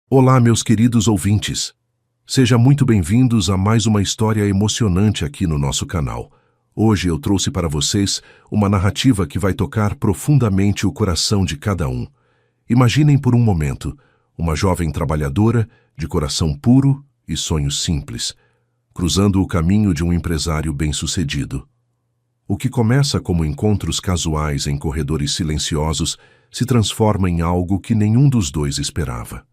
Olá, meus queridos ouvintes. Sejam muito bem-vindos a mais uma história emocionante aqui no nosso canal. Hoje eu trouxe para vocês uma narrativa que vai tocar profundamente o coração de cada um. Imaginem por um momento uma jovem trabalhadora, de coração puro e sonhos simples, cruzando o caminho de um empresário bem-sucedido. O que começa como encontros casuais em corredores silenciosos se transforma em algo que nenhum dos dois esperava.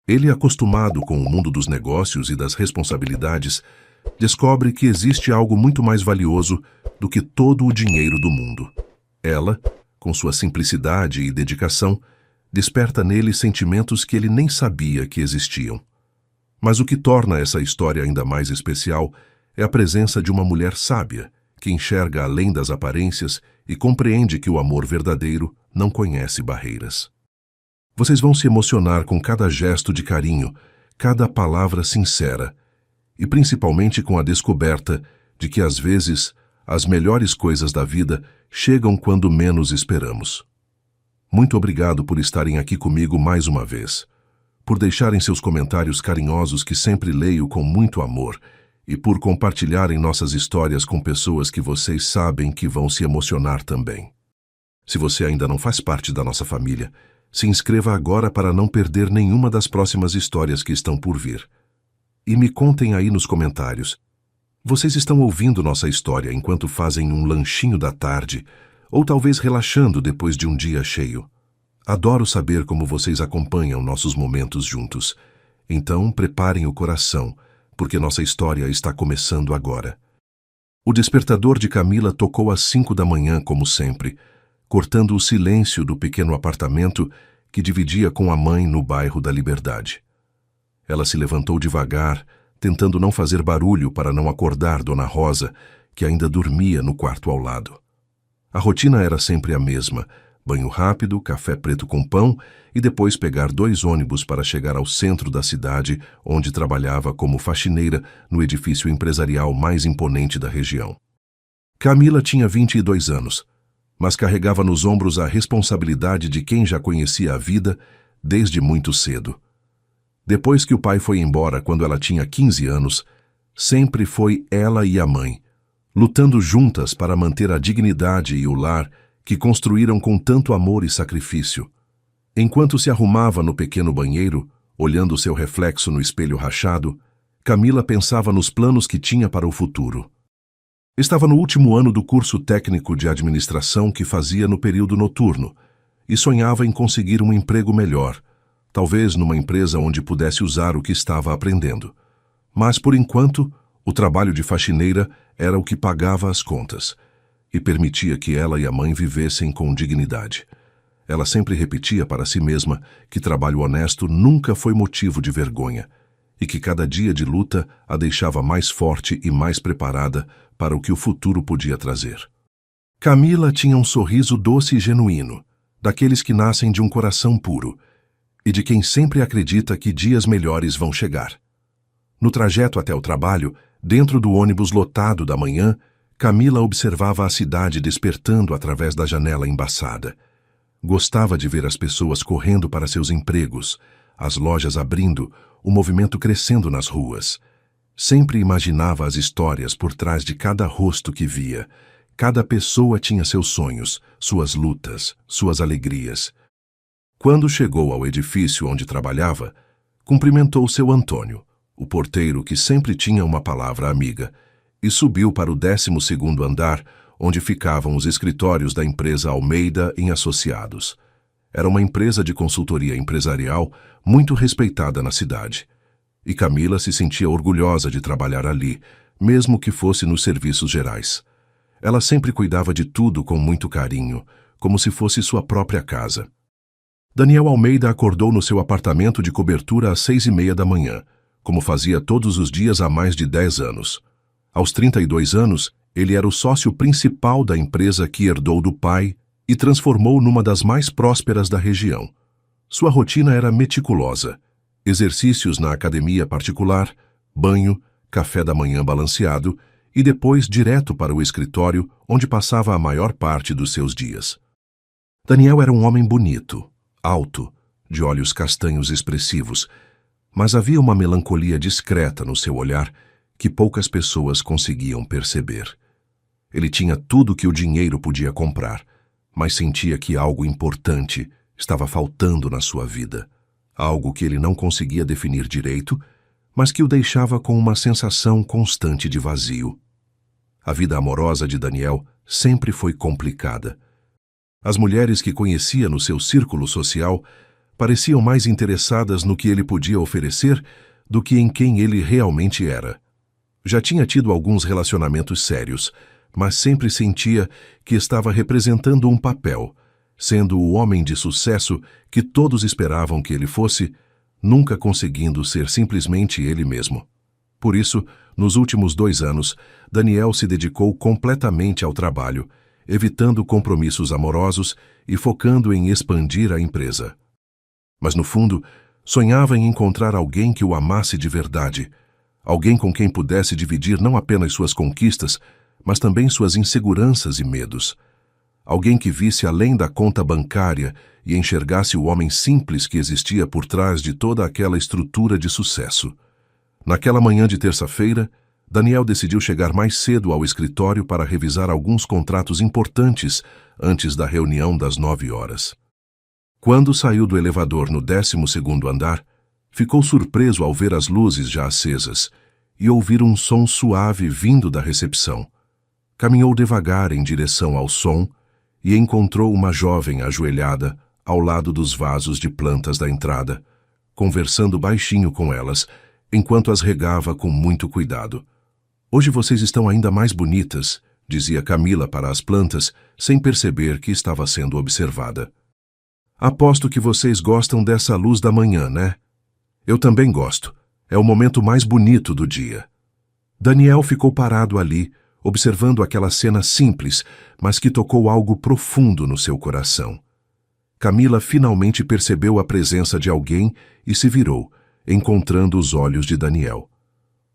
Ele, acostumado com o mundo dos negócios e das responsabilidades, descobre que existe algo muito mais valioso do que todo o dinheiro do mundo. Ela, com sua simplicidade e dedicação, desperta nele sentimentos que ele nem sabia que existiam. Mas o que torna essa história ainda mais especial é a presença de uma mulher sábia, que enxerga além das aparências e compreende que o amor verdadeiro não conhece barreiras. Vocês vão se emocionar com cada gesto de carinho, cada palavra sincera, e principalmente com a descoberta de que, às vezes, as melhores coisas da vida chegam quando menos esperamos. Muito obrigado por estarem aqui comigo mais uma vez, por deixarem seus comentários carinhosos que sempre leio com muito amor e por compartilharem nossas histórias com pessoas que vocês sabem que vão se emocionar também. Se você ainda não faz parte da nossa família, se inscreva agora para não perder nenhuma das próximas histórias que estão por vir. E me contem aí nos comentários. Vocês estão ouvindo nossa história enquanto fazem um lanchinho da tarde, ou talvez relaxando depois de um dia cheio. Adoro saber como vocês acompanham nossos momentos juntos. Então, preparem o coração, porque nossa história está começando agora. O despertador de Camila tocou às 5 da manhã, como sempre, cortando o silêncio do pequeno apartamento que dividia com a mãe no bairro da Liberdade. Ela se levantou devagar, tentando não fazer barulho para não acordar Dona Rosa, que ainda dormia no quarto ao lado. A rotina era sempre a mesma: banho rápido, café preto com pão e depois pegar 2 ônibus para chegar ao centro da cidade, onde trabalhava como faxineira no edifício empresarial mais imponente da região. Camila tinha 22 anos, mas carregava nos ombros a responsabilidade de quem já conhecia a vida desde muito cedo. Depois que o pai foi embora quando ela tinha 15 anos, sempre foi ela e a mãe, lutando juntas para manter a dignidade e o lar que construíram com tanto amor e sacrifício. Enquanto se arrumava no pequeno banheiro, olhando seu reflexo no espelho rachado, Camila pensava nos planos que tinha para o futuro. Estava no último ano do curso técnico de administração que fazia no período noturno e sonhava em conseguir um emprego melhor, talvez numa empresa onde pudesse usar o que estava aprendendo. Mas, por enquanto, o trabalho de faxineira era o que pagava as contas e permitia que ela e a mãe vivessem com dignidade. Ela sempre repetia para si mesma que trabalho honesto nunca foi motivo de vergonha e que cada dia de luta a deixava mais forte e mais preparada para o que o futuro podia trazer. Camila tinha um sorriso doce e genuíno, daqueles que nascem de um coração puro e de quem sempre acredita que dias melhores vão chegar. No trajeto até o trabalho, dentro do ônibus lotado da manhã, Camila observava a cidade despertando através da janela embaçada. Gostava de ver as pessoas correndo para seus empregos, as lojas abrindo, o movimento crescendo nas ruas. Sempre imaginava as histórias por trás de cada rosto que via. Cada pessoa tinha seus sonhos, suas lutas, suas alegrias. Quando chegou ao edifício onde trabalhava, cumprimentou seu Antônio, o porteiro que sempre tinha uma palavra amiga, e subiu para o 12º andar, onde ficavam os escritórios da empresa Almeida em Associados. Era uma empresa de consultoria empresarial muito respeitada na cidade. E Camila se sentia orgulhosa de trabalhar ali, mesmo que fosse nos serviços gerais. Ela sempre cuidava de tudo com muito carinho, como se fosse sua própria casa. Daniel Almeida acordou no seu apartamento de cobertura às 6h30 da manhã, como fazia todos os dias há mais de 10 anos. Aos 32 anos, ele era o sócio principal da empresa que herdou do pai e transformou numa das mais prósperas da região. Sua rotina era meticulosa: exercícios na academia particular, banho, café da manhã balanceado e depois direto para o escritório, onde passava a maior parte dos seus dias. Daniel era um homem bonito, alto, de olhos castanhos expressivos, mas havia uma melancolia discreta no seu olhar que poucas pessoas conseguiam perceber. Ele tinha tudo que o dinheiro podia comprar, mas sentia que algo importante estava faltando na sua vida, algo que ele não conseguia definir direito, mas que o deixava com uma sensação constante de vazio. A vida amorosa de Daniel sempre foi complicada. As mulheres que conhecia no seu círculo social pareciam mais interessadas no que ele podia oferecer do que em quem ele realmente era. Já tinha tido alguns relacionamentos sérios, mas sempre sentia que estava representando um papel, sendo o homem de sucesso que todos esperavam que ele fosse, nunca conseguindo ser simplesmente ele mesmo. Por isso, nos últimos 2 anos, Daniel se dedicou completamente ao trabalho, evitando compromissos amorosos e focando em expandir a empresa. Mas, no fundo, sonhava em encontrar alguém que o amasse de verdade, alguém com quem pudesse dividir não apenas suas conquistas, mas também suas inseguranças e medos. Alguém que visse além da conta bancária e enxergasse o homem simples que existia por trás de toda aquela estrutura de sucesso. Naquela manhã de terça-feira, Daniel decidiu chegar mais cedo ao escritório para revisar alguns contratos importantes antes da reunião das 9 horas. Quando saiu do elevador no 12º andar, ficou surpreso ao ver as luzes já acesas e ouvir um som suave vindo da recepção. Caminhou devagar em direção ao som e encontrou uma jovem ajoelhada ao lado dos vasos de plantas da entrada, conversando baixinho com elas, enquanto as regava com muito cuidado. "Hoje vocês estão ainda mais bonitas", dizia Camila para as plantas, sem perceber que estava sendo observada. "Aposto que vocês gostam dessa luz da manhã, né? Eu também gosto. É o momento mais bonito do dia." Daniel ficou parado ali, observando aquela cena simples, mas que tocou algo profundo no seu coração. Camila finalmente percebeu a presença de alguém e se virou, encontrando os olhos de Daniel.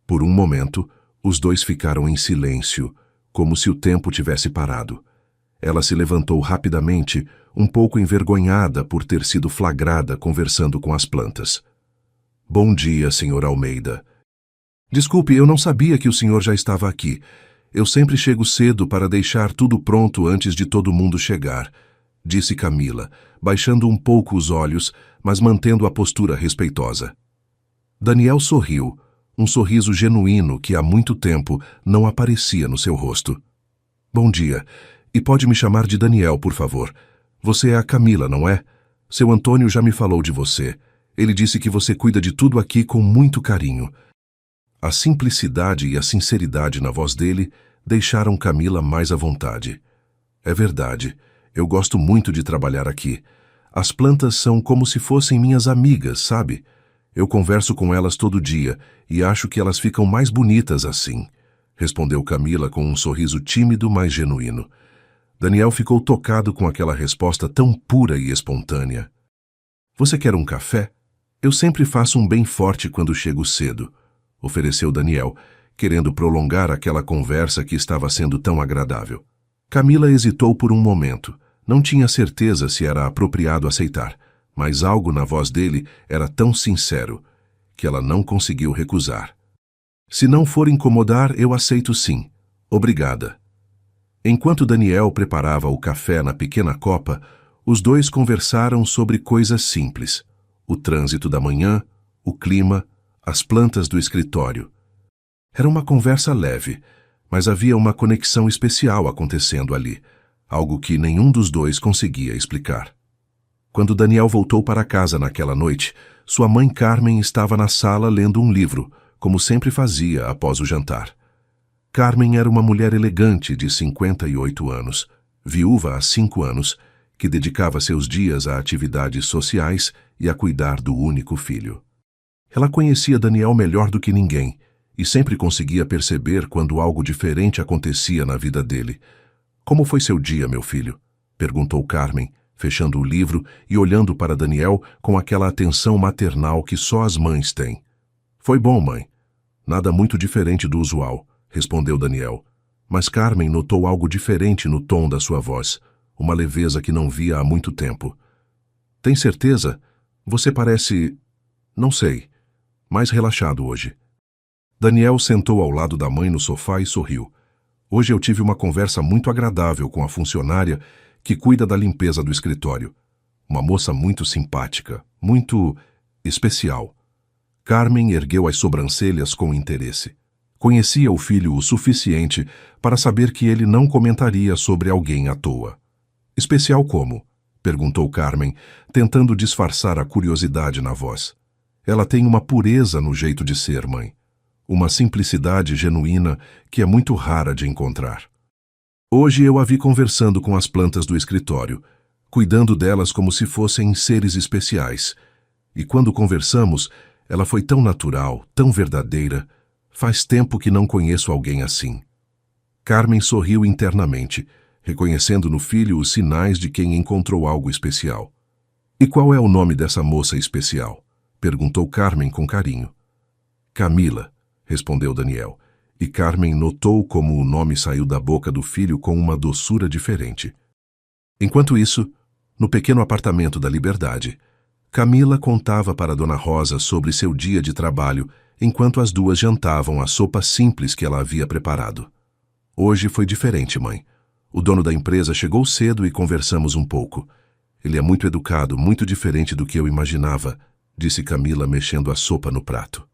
Por um momento, os dois ficaram em silêncio, como se o tempo tivesse parado. Ela se levantou rapidamente, um pouco envergonhada por ter sido flagrada conversando com as plantas. "Bom dia, Sr. Almeida. Desculpe, eu não sabia que o senhor já estava aqui. Eu sempre chego cedo para deixar tudo pronto antes de todo mundo chegar", disse Camila, baixando um pouco os olhos, mas mantendo a postura respeitosa. Daniel sorriu, um sorriso genuíno que há muito tempo não aparecia no seu rosto. "Bom dia. E pode me chamar de Daniel, por favor. Você é a Camila, não é? Seu Antônio já me falou de você. Ele disse que você cuida de tudo aqui com muito carinho." A simplicidade e a sinceridade na voz dele deixaram Camila mais à vontade. "É verdade. Eu gosto muito de trabalhar aqui. As plantas são como se fossem minhas amigas, sabe? Eu converso com elas todo dia e acho que elas ficam mais bonitas assim", respondeu Camila com um sorriso tímido, mas genuíno. Daniel ficou tocado com aquela resposta tão pura e espontânea. "Você quer um café? Eu sempre faço um bem forte quando chego cedo", ofereceu Daniel, querendo prolongar aquela conversa que estava sendo tão agradável. Camila hesitou por um momento. Não tinha certeza se era apropriado aceitar, mas algo na voz dele era tão sincero que ela não conseguiu recusar. "Se não for incomodar, eu aceito sim. Obrigada." Enquanto Daniel preparava o café na pequena copa, os dois conversaram sobre coisas simples: o trânsito da manhã, o clima, as plantas do escritório. Era uma conversa leve, mas havia uma conexão especial acontecendo ali, algo que nenhum dos dois conseguia explicar. Quando Daniel voltou para casa naquela noite, sua mãe Carmen estava na sala lendo um livro, como sempre fazia após o jantar. Carmen era uma mulher elegante de 58 anos, viúva há 5 anos, que dedicava seus dias a atividades sociais e a cuidar do único filho. Ela conhecia Daniel melhor do que ninguém e sempre conseguia perceber quando algo diferente acontecia na vida dele. "Como foi seu dia, meu filho?", perguntou Carmen, fechando o livro e olhando para Daniel com aquela atenção maternal que só as mães têm. "Foi bom, mãe. Nada muito diferente do usual", respondeu Daniel. Mas Carmen notou algo diferente no tom da sua voz, uma leveza que não via há muito tempo. "Tem certeza? Você parece, não sei, mais relaxado hoje. Daniel sentou ao lado da mãe no sofá e sorriu. Hoje eu tive uma conversa muito agradável com a funcionária que cuida da limpeza do escritório. Uma moça muito simpática, muito especial. Carmen ergueu as sobrancelhas com interesse. Conhecia o filho o suficiente para saber que ele não comentaria sobre alguém à toa. Especial como? Perguntou Carmen, tentando disfarçar a curiosidade na voz. Ela tem uma pureza no jeito de ser, mãe. Uma simplicidade genuína que é muito rara de encontrar. Hoje eu a vi conversando com as plantas do escritório, cuidando delas como se fossem seres especiais. E quando conversamos, ela foi tão natural, tão verdadeira. Faz tempo que não conheço alguém assim. Carmen sorriu internamente, reconhecendo no filho os sinais de quem encontrou algo especial. E qual é o nome dessa moça especial? Perguntou Carmen com carinho. Camila, respondeu Daniel, e Carmen notou como o nome saiu da boca do filho com uma doçura diferente. Enquanto isso, no pequeno apartamento da Liberdade, Camila contava para Dona Rosa sobre seu dia de trabalho enquanto as duas jantavam a sopa simples que ela havia preparado. Hoje foi diferente, mãe. O dono da empresa chegou cedo e conversamos um pouco. Ele é muito educado, muito diferente do que eu imaginava, disse Camila mexendo a sopa no prato.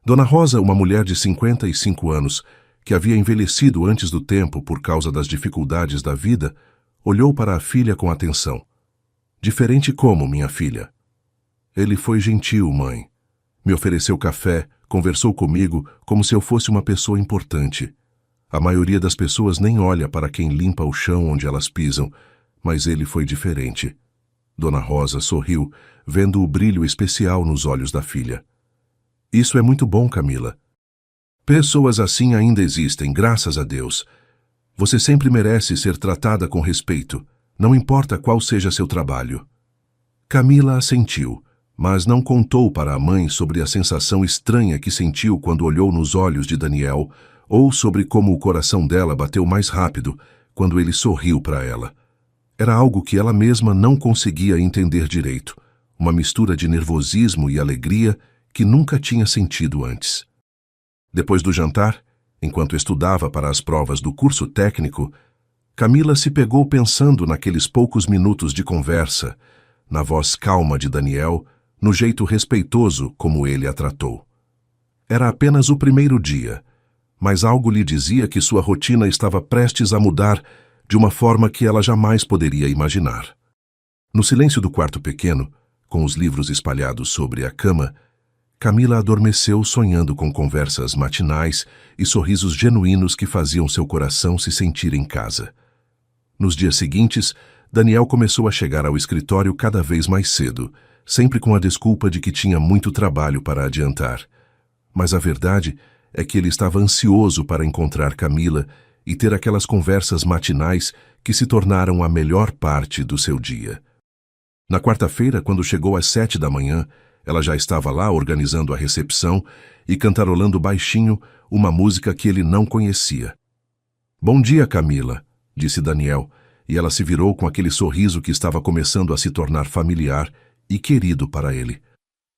Dona Rosa, uma mulher de 55 anos, que havia envelhecido antes do tempo por causa das dificuldades da vida, olhou para a filha com atenção. Diferente como, minha filha? Ele foi gentil, mãe. Me ofereceu café, conversou comigo como se eu fosse uma pessoa importante. A maioria das pessoas nem olha para quem limpa o chão onde elas pisam, mas ele foi diferente. Dona Rosa sorriu, vendo o brilho especial nos olhos da filha. Isso é muito bom, Camila. Pessoas assim ainda existem, graças a Deus. Você sempre merece ser tratada com respeito, não importa qual seja seu trabalho. Camila assentiu, mas não contou para a mãe sobre a sensação estranha que sentiu quando olhou nos olhos de Daniel, ou sobre como o coração dela bateu mais rápido quando ele sorriu para ela. Era algo que ela mesma não conseguia entender direito, uma mistura de nervosismo e alegria que nunca tinha sentido antes. Depois do jantar, enquanto estudava para as provas do curso técnico, Camila se pegou pensando naqueles poucos minutos de conversa, na voz calma de Daniel, no jeito respeitoso como ele a tratou. Era apenas o primeiro dia, mas algo lhe dizia que sua rotina estava prestes a mudar de uma forma que ela jamais poderia imaginar. No silêncio do quarto pequeno, com os livros espalhados sobre a cama, Camila adormeceu sonhando com conversas matinais e sorrisos genuínos que faziam seu coração se sentir em casa. Nos dias seguintes, Daniel começou a chegar ao escritório cada vez mais cedo, sempre com a desculpa de que tinha muito trabalho para adiantar. Mas a verdade é que ele estava ansioso para encontrar Camila e ter aquelas conversas matinais que se tornaram a melhor parte do seu dia. Na quarta-feira, quando chegou às 7 da manhã, ela já estava lá organizando a recepção e cantarolando baixinho uma música que ele não conhecia. "Bom dia, Camila", disse Daniel, e ela se virou com aquele sorriso que estava começando a se tornar familiar e querido para ele.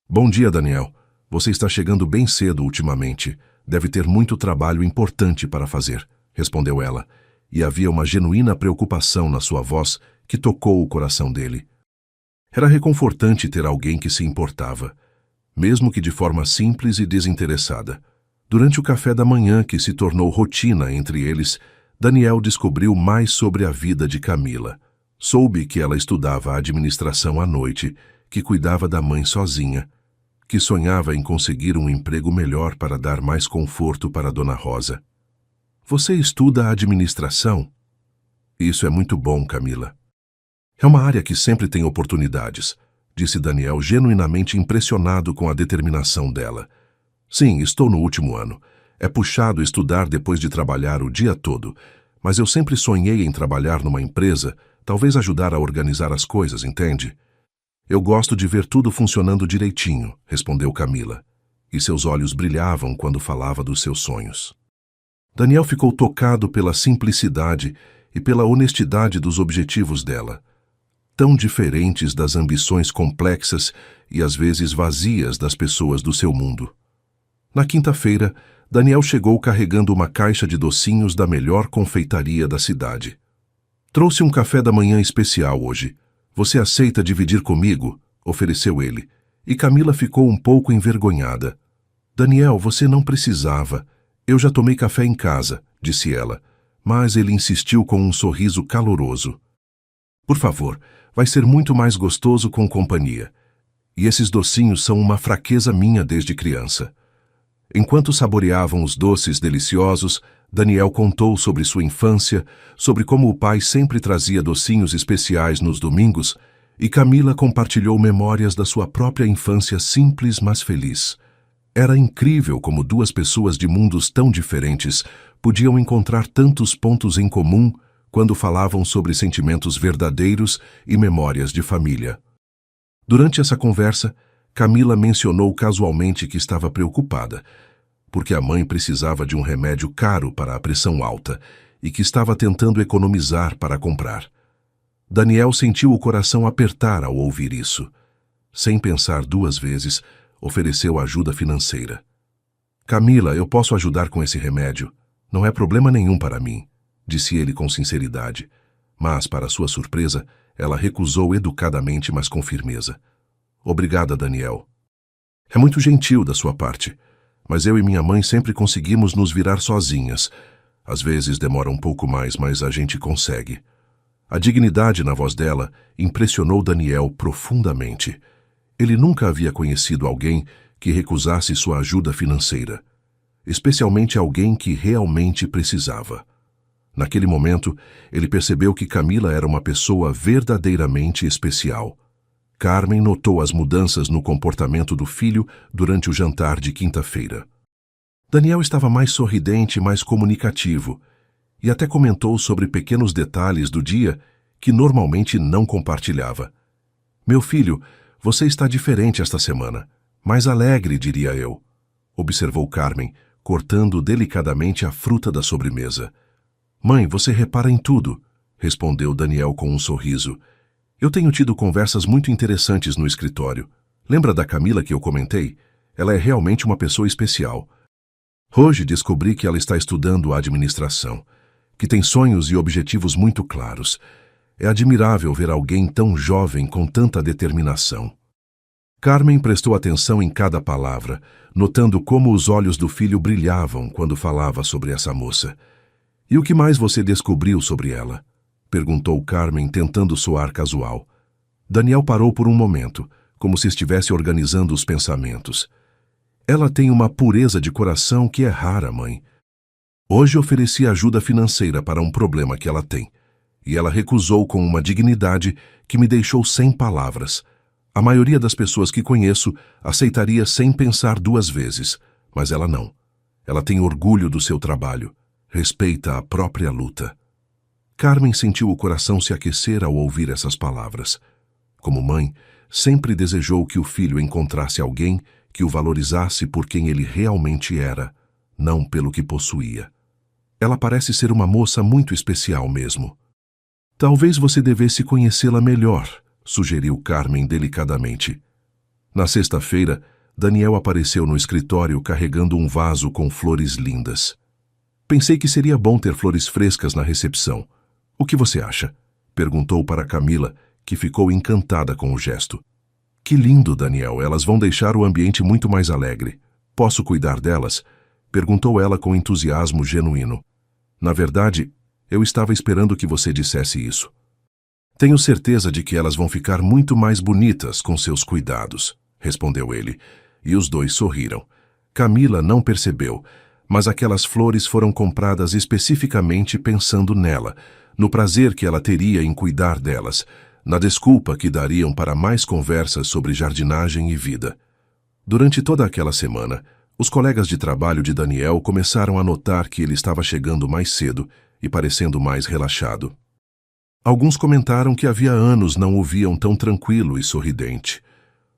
"Bom dia, Daniel. Você está chegando bem cedo ultimamente. Deve ter muito trabalho importante para fazer", respondeu ela, e havia uma genuína preocupação na sua voz que tocou o coração dele. Era reconfortante ter alguém que se importava, mesmo que de forma simples e desinteressada. Durante o café da manhã, que se tornou rotina entre eles, Daniel descobriu mais sobre a vida de Camila. Soube que ela estudava administração à noite, que cuidava da mãe sozinha, que sonhava em conseguir um emprego melhor para dar mais conforto para Dona Rosa. "Você estuda administração?" "Isso é muito bom, Camila." "É uma área que sempre tem oportunidades", disse Daniel, genuinamente impressionado com a determinação dela. "Sim, estou no último ano. É puxado estudar depois de trabalhar o dia todo, mas eu sempre sonhei em trabalhar numa empresa, talvez ajudar a organizar as coisas, entende? Eu gosto de ver tudo funcionando direitinho", respondeu Camila, e seus olhos brilhavam quando falava dos seus sonhos. Daniel ficou tocado pela simplicidade e pela honestidade dos objetivos dela. tão diferentes das ambições complexas e às vezes vazias das pessoas do seu mundo. Na quinta-feira, Daniel chegou carregando uma caixa de docinhos da melhor confeitaria da cidade. Trouxe um café da manhã especial hoje. Você aceita dividir comigo? Ofereceu ele. E Camila ficou um pouco envergonhada. Daniel, você não precisava. Eu já tomei café em casa, disse ela. Mas ele insistiu com um sorriso caloroso. Por favor, vai ser muito mais gostoso com companhia. E esses docinhos são uma fraqueza minha desde criança. Enquanto saboreavam os doces deliciosos, Daniel contou sobre sua infância, sobre como o pai sempre trazia docinhos especiais nos domingos, e Camila compartilhou memórias da sua própria infância simples, mas feliz. Era incrível como duas pessoas de mundos tão diferentes podiam encontrar tantos pontos em comum quando falavam sobre sentimentos verdadeiros e memórias de família. Durante essa conversa, Camila mencionou casualmente que estava preocupada, porque a mãe precisava de um remédio caro para a pressão alta e que estava tentando economizar para comprar. Daniel sentiu o coração apertar ao ouvir isso. Sem pensar duas vezes, ofereceu ajuda financeira. Camila, eu posso ajudar com esse remédio. Não é problema nenhum para mim, disse ele com sinceridade. Mas, para sua surpresa, ela recusou educadamente, mas com firmeza. Obrigada, Daniel. É muito gentil da sua parte, mas eu e minha mãe sempre conseguimos nos virar sozinhas. Às vezes demora um pouco mais, mas a gente consegue. A dignidade na voz dela impressionou Daniel profundamente. Ele nunca havia conhecido alguém que recusasse sua ajuda financeira, especialmente alguém que realmente precisava. Naquele momento, ele percebeu que Camila era uma pessoa verdadeiramente especial. Carmen notou as mudanças no comportamento do filho durante o jantar de quinta-feira. Daniel estava mais sorridente e mais comunicativo, e até comentou sobre pequenos detalhes do dia que normalmente não compartilhava. Meu filho, você está diferente esta semana. Mais alegre, diria eu, observou Carmen, cortando delicadamente a fruta da sobremesa. Mãe, você repara em tudo, respondeu Daniel com um sorriso. Eu tenho tido conversas muito interessantes no escritório. Lembra da Camila que eu comentei? Ela é realmente uma pessoa especial. Hoje descobri que ela está estudando administração, que tem sonhos e objetivos muito claros. É admirável ver alguém tão jovem com tanta determinação. Carmen prestou atenção em cada palavra, notando como os olhos do filho brilhavam quando falava sobre essa moça. E o que mais você descobriu sobre ela? Perguntou Carmen, tentando soar casual. Daniel parou por um momento, como se estivesse organizando os pensamentos. Ela tem uma pureza de coração que é rara, mãe. Hoje ofereci ajuda financeira para um problema que ela tem, e ela recusou com uma dignidade que me deixou sem palavras. A maioria das pessoas que conheço aceitaria sem pensar duas vezes, mas ela não. Ela tem orgulho do seu trabalho, respeita a própria luta. Carmen sentiu o coração se aquecer ao ouvir essas palavras. Como mãe, sempre desejou que o filho encontrasse alguém que o valorizasse por quem ele realmente era, não pelo que possuía. Ela parece ser uma moça muito especial mesmo. Talvez você devesse conhecê-la melhor, sugeriu Carmen delicadamente. Na sexta-feira, Daniel apareceu no escritório carregando um vaso com flores lindas. Pensei que seria bom ter flores frescas na recepção. O que você acha? Perguntou para Camila, que ficou encantada com o gesto. Que lindo, Daniel, elas vão deixar o ambiente muito mais alegre. Posso cuidar delas? Perguntou ela com entusiasmo genuíno. Na verdade, eu estava esperando que você dissesse isso. Tenho certeza de que elas vão ficar muito mais bonitas com seus cuidados, respondeu ele, e os dois sorriram. Camila não percebeu, mas aquelas flores foram compradas especificamente pensando nela, no prazer que ela teria em cuidar delas, na desculpa que dariam para mais conversas sobre jardinagem e vida. Durante toda aquela semana, os colegas de trabalho de Daniel começaram a notar que ele estava chegando mais cedo e parecendo mais relaxado. Alguns comentaram que havia anos não o viam tão tranquilo e sorridente.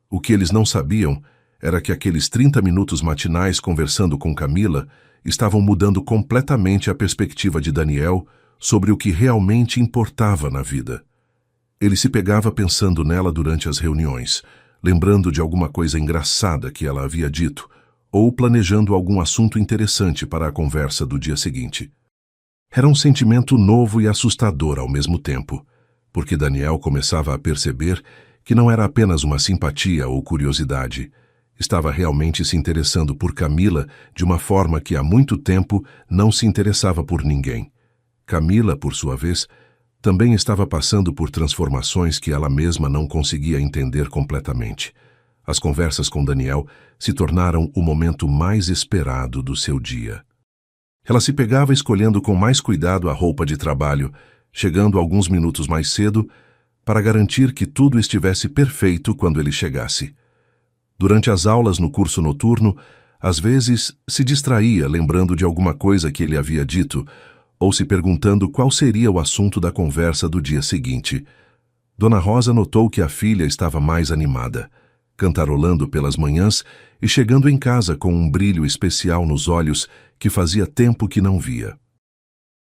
O que eles não sabiam era que aqueles 30 minutos matinais conversando com Camila estavam mudando completamente a perspectiva de Daniel sobre o que realmente importava na vida. Ele se pegava pensando nela durante as reuniões, lembrando de alguma coisa engraçada que ela havia dito, ou planejando algum assunto interessante para a conversa do dia seguinte. Era um sentimento novo e assustador ao mesmo tempo, porque Daniel começava a perceber que não era apenas uma simpatia ou curiosidade. Estava realmente se interessando por Camila de uma forma que há muito tempo não se interessava por ninguém. Camila, por sua vez, também estava passando por transformações que ela mesma não conseguia entender completamente. As conversas com Daniel se tornaram o momento mais esperado do seu dia. Ela se pegava escolhendo com mais cuidado a roupa de trabalho, chegando alguns minutos mais cedo para garantir que tudo estivesse perfeito quando ele chegasse. Durante as aulas no curso noturno, às vezes se distraía lembrando de alguma coisa que ele havia dito, ou se perguntando qual seria o assunto da conversa do dia seguinte. Dona Rosa notou que a filha estava mais animada, cantarolando pelas manhãs e chegando em casa com um brilho especial nos olhos que fazia tempo que não via.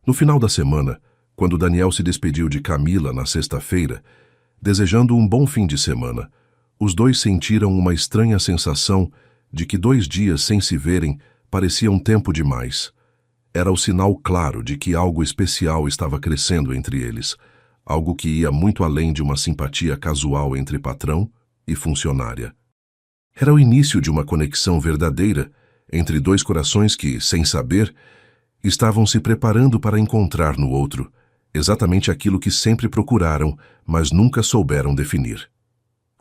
No final da semana, quando Daniel se despediu de Camila na sexta-feira, desejando um bom fim de semana, os dois sentiram uma estranha sensação de que 2 dias sem se verem parecia um tempo demais. Era o sinal claro de que algo especial estava crescendo entre eles, algo que ia muito além de uma simpatia casual entre patrão e funcionária. Era o início de uma conexão verdadeira entre 2 corações que, sem saber, estavam se preparando para encontrar no outro exatamente aquilo que sempre procuraram, mas nunca souberam definir.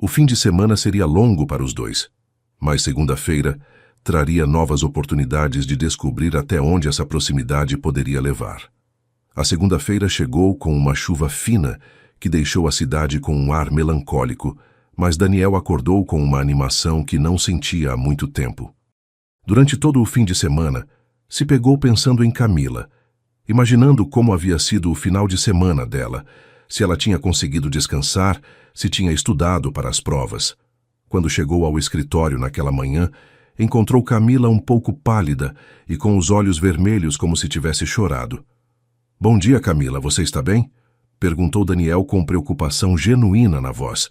O fim de semana seria longo para os dois, mas segunda-feira traria novas oportunidades de descobrir até onde essa proximidade poderia levar. A segunda-feira chegou com uma chuva fina que deixou a cidade com um ar melancólico, mas Daniel acordou com uma animação que não sentia há muito tempo. Durante todo o fim de semana, se pegou pensando em Camila, imaginando como havia sido o final de semana dela, se ela tinha conseguido descansar, se tinha estudado para as provas. Quando chegou ao escritório naquela manhã, encontrou Camila um pouco pálida e com os olhos vermelhos como se tivesse chorado. "Bom dia, Camila, você está bem?" perguntou Daniel com preocupação genuína na voz.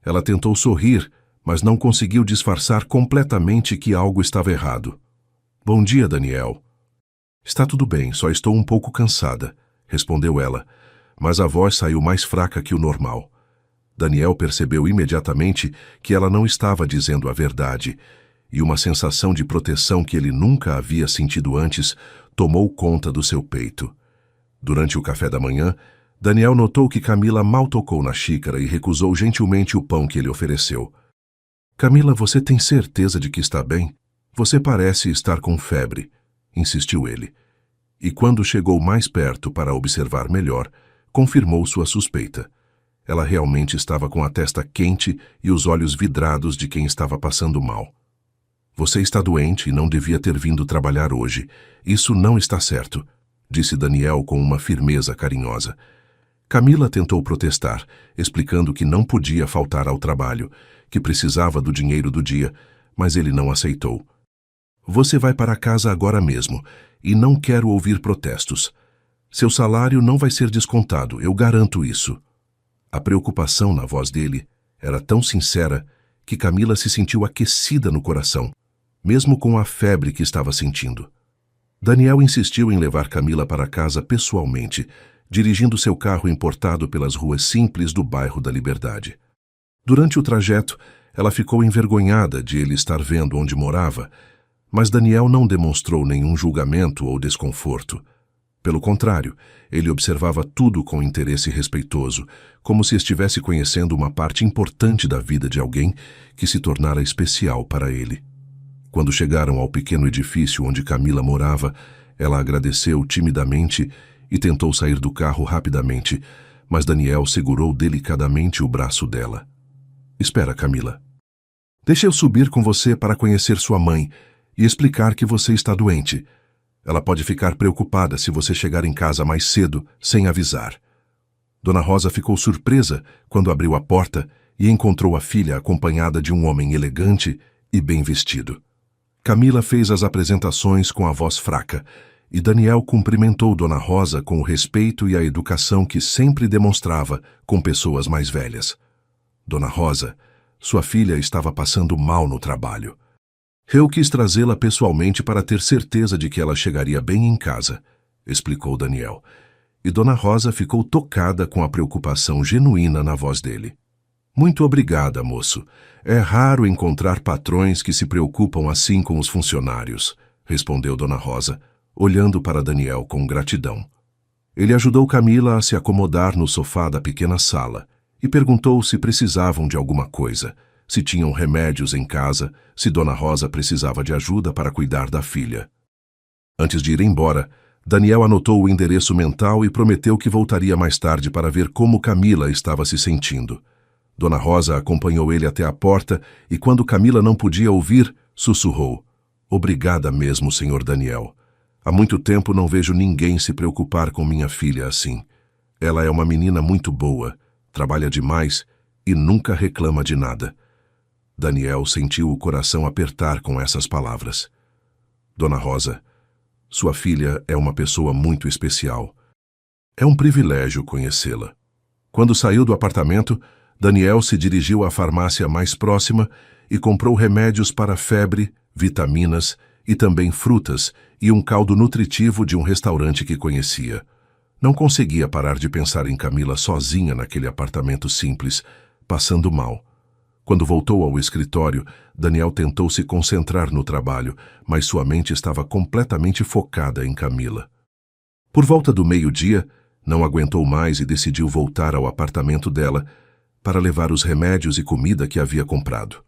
Ela tentou sorrir, mas não conseguiu disfarçar completamente que algo estava errado. "Bom dia, Daniel." "Está tudo bem, só estou um pouco cansada", respondeu ela, mas a voz saiu mais fraca que o normal. Daniel percebeu imediatamente que ela não estava dizendo a verdade, e uma sensação de proteção que ele nunca havia sentido antes tomou conta do seu peito. Durante o café da manhã, Daniel notou que Camila mal tocou na xícara e recusou gentilmente o pão que ele ofereceu. "Camila, você tem certeza de que está bem? Você parece estar com febre", insistiu ele. E quando chegou mais perto para observar melhor, confirmou sua suspeita. Ela realmente estava com a testa quente e os olhos vidrados de quem estava passando mal. "Você está doente e não devia ter vindo trabalhar hoje. Isso não está certo", disse Daniel com uma firmeza carinhosa. Camila tentou protestar, explicando que não podia faltar ao trabalho, que precisava do dinheiro do dia, mas ele não aceitou. "Você vai para casa agora mesmo, e não quero ouvir protestos. Seu salário não vai ser descontado, eu garanto isso." A preocupação na voz dele era tão sincera que Camila se sentiu aquecida no coração, mesmo com a febre que estava sentindo. Daniel insistiu em levar Camila para casa pessoalmente, dirigindo seu carro importado pelas ruas simples do bairro da Liberdade. Durante o trajeto, ela ficou envergonhada de ele estar vendo onde morava, mas Daniel não demonstrou nenhum julgamento ou desconforto. Pelo contrário, ele observava tudo com interesse respeitoso, como se estivesse conhecendo uma parte importante da vida de alguém que se tornara especial para ele. Quando chegaram ao pequeno edifício onde Camila morava, ela agradeceu timidamente e tentou sair do carro rapidamente, mas Daniel segurou delicadamente o braço dela. "Espera, Camila. Deixa eu subir com você para conhecer sua mãe e explicar que você está doente. Ela pode ficar preocupada se você chegar em casa mais cedo, sem avisar." Dona Rosa ficou surpresa quando abriu a porta e encontrou a filha acompanhada de um homem elegante e bem vestido. Camila fez as apresentações com a voz fraca e Daniel cumprimentou Dona Rosa com o respeito e a educação que sempre demonstrava com pessoas mais velhas. Dona Rosa, sua filha estava passando mal no trabalho. Eu quis trazê-la pessoalmente para ter certeza de que ela chegaria bem em casa, explicou Daniel. E Dona Rosa ficou tocada com a preocupação genuína na voz dele. Muito obrigada, moço. É raro encontrar patrões que se preocupam assim com os funcionários, respondeu Dona Rosa, olhando para Daniel com gratidão. Ele ajudou Camila a se acomodar no sofá da pequena sala e perguntou se precisavam de alguma coisa, se tinham remédios em casa, se Dona Rosa precisava de ajuda para cuidar da filha. Antes de ir embora, Daniel anotou o endereço mental e prometeu que voltaria mais tarde para ver como Camila estava se sentindo. Dona Rosa acompanhou ele até a porta e, quando Camila não podia ouvir, sussurrou: Obrigada mesmo, Sr. Daniel. Há muito tempo não vejo ninguém se preocupar com minha filha assim. Ela é uma menina muito boa, trabalha demais e nunca reclama de nada. Daniel sentiu o coração apertar com essas palavras. Dona Rosa, sua filha é uma pessoa muito especial. É um privilégio conhecê-la. Quando saiu do apartamento, Daniel se dirigiu à farmácia mais próxima e comprou remédios para febre, vitaminas e também frutas e um caldo nutritivo de um restaurante que conhecia. Não conseguia parar de pensar em Camila sozinha naquele apartamento simples, passando mal. Quando voltou ao escritório, Daniel tentou se concentrar no trabalho, mas sua mente estava completamente focada em Camila. Por volta do meio-dia, não aguentou mais e decidiu voltar ao apartamento dela para levar os remédios e comida que havia comprado.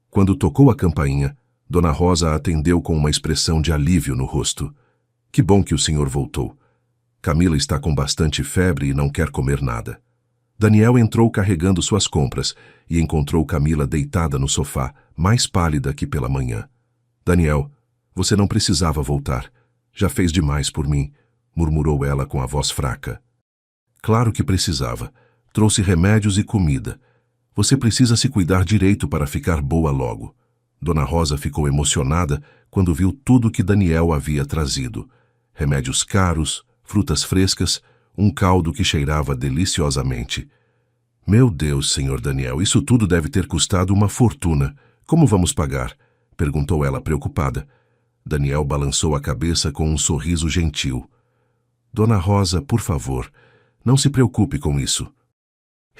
Quando tocou a campainha, Dona Rosa a atendeu com uma expressão de alívio no rosto. Que bom que o senhor voltou. Camila está com bastante febre e não quer comer nada. Daniel entrou carregando suas compras e encontrou Camila deitada no sofá, mais pálida que pela manhã. Daniel, você não precisava voltar. Já fez demais por mim, murmurou ela com a voz fraca. Claro que precisava. Trouxe remédios e comida. Você precisa se cuidar direito para ficar boa logo. Dona Rosa ficou emocionada quando viu tudo que Daniel havia trazido. Remédios caros, frutas frescas, um caldo que cheirava deliciosamente. Meu Deus, Sr. Daniel, isso tudo deve ter custado uma fortuna. Como vamos pagar? Perguntou ela preocupada. Daniel balançou a cabeça com um sorriso gentil. Dona Rosa, por favor, não se preocupe com isso.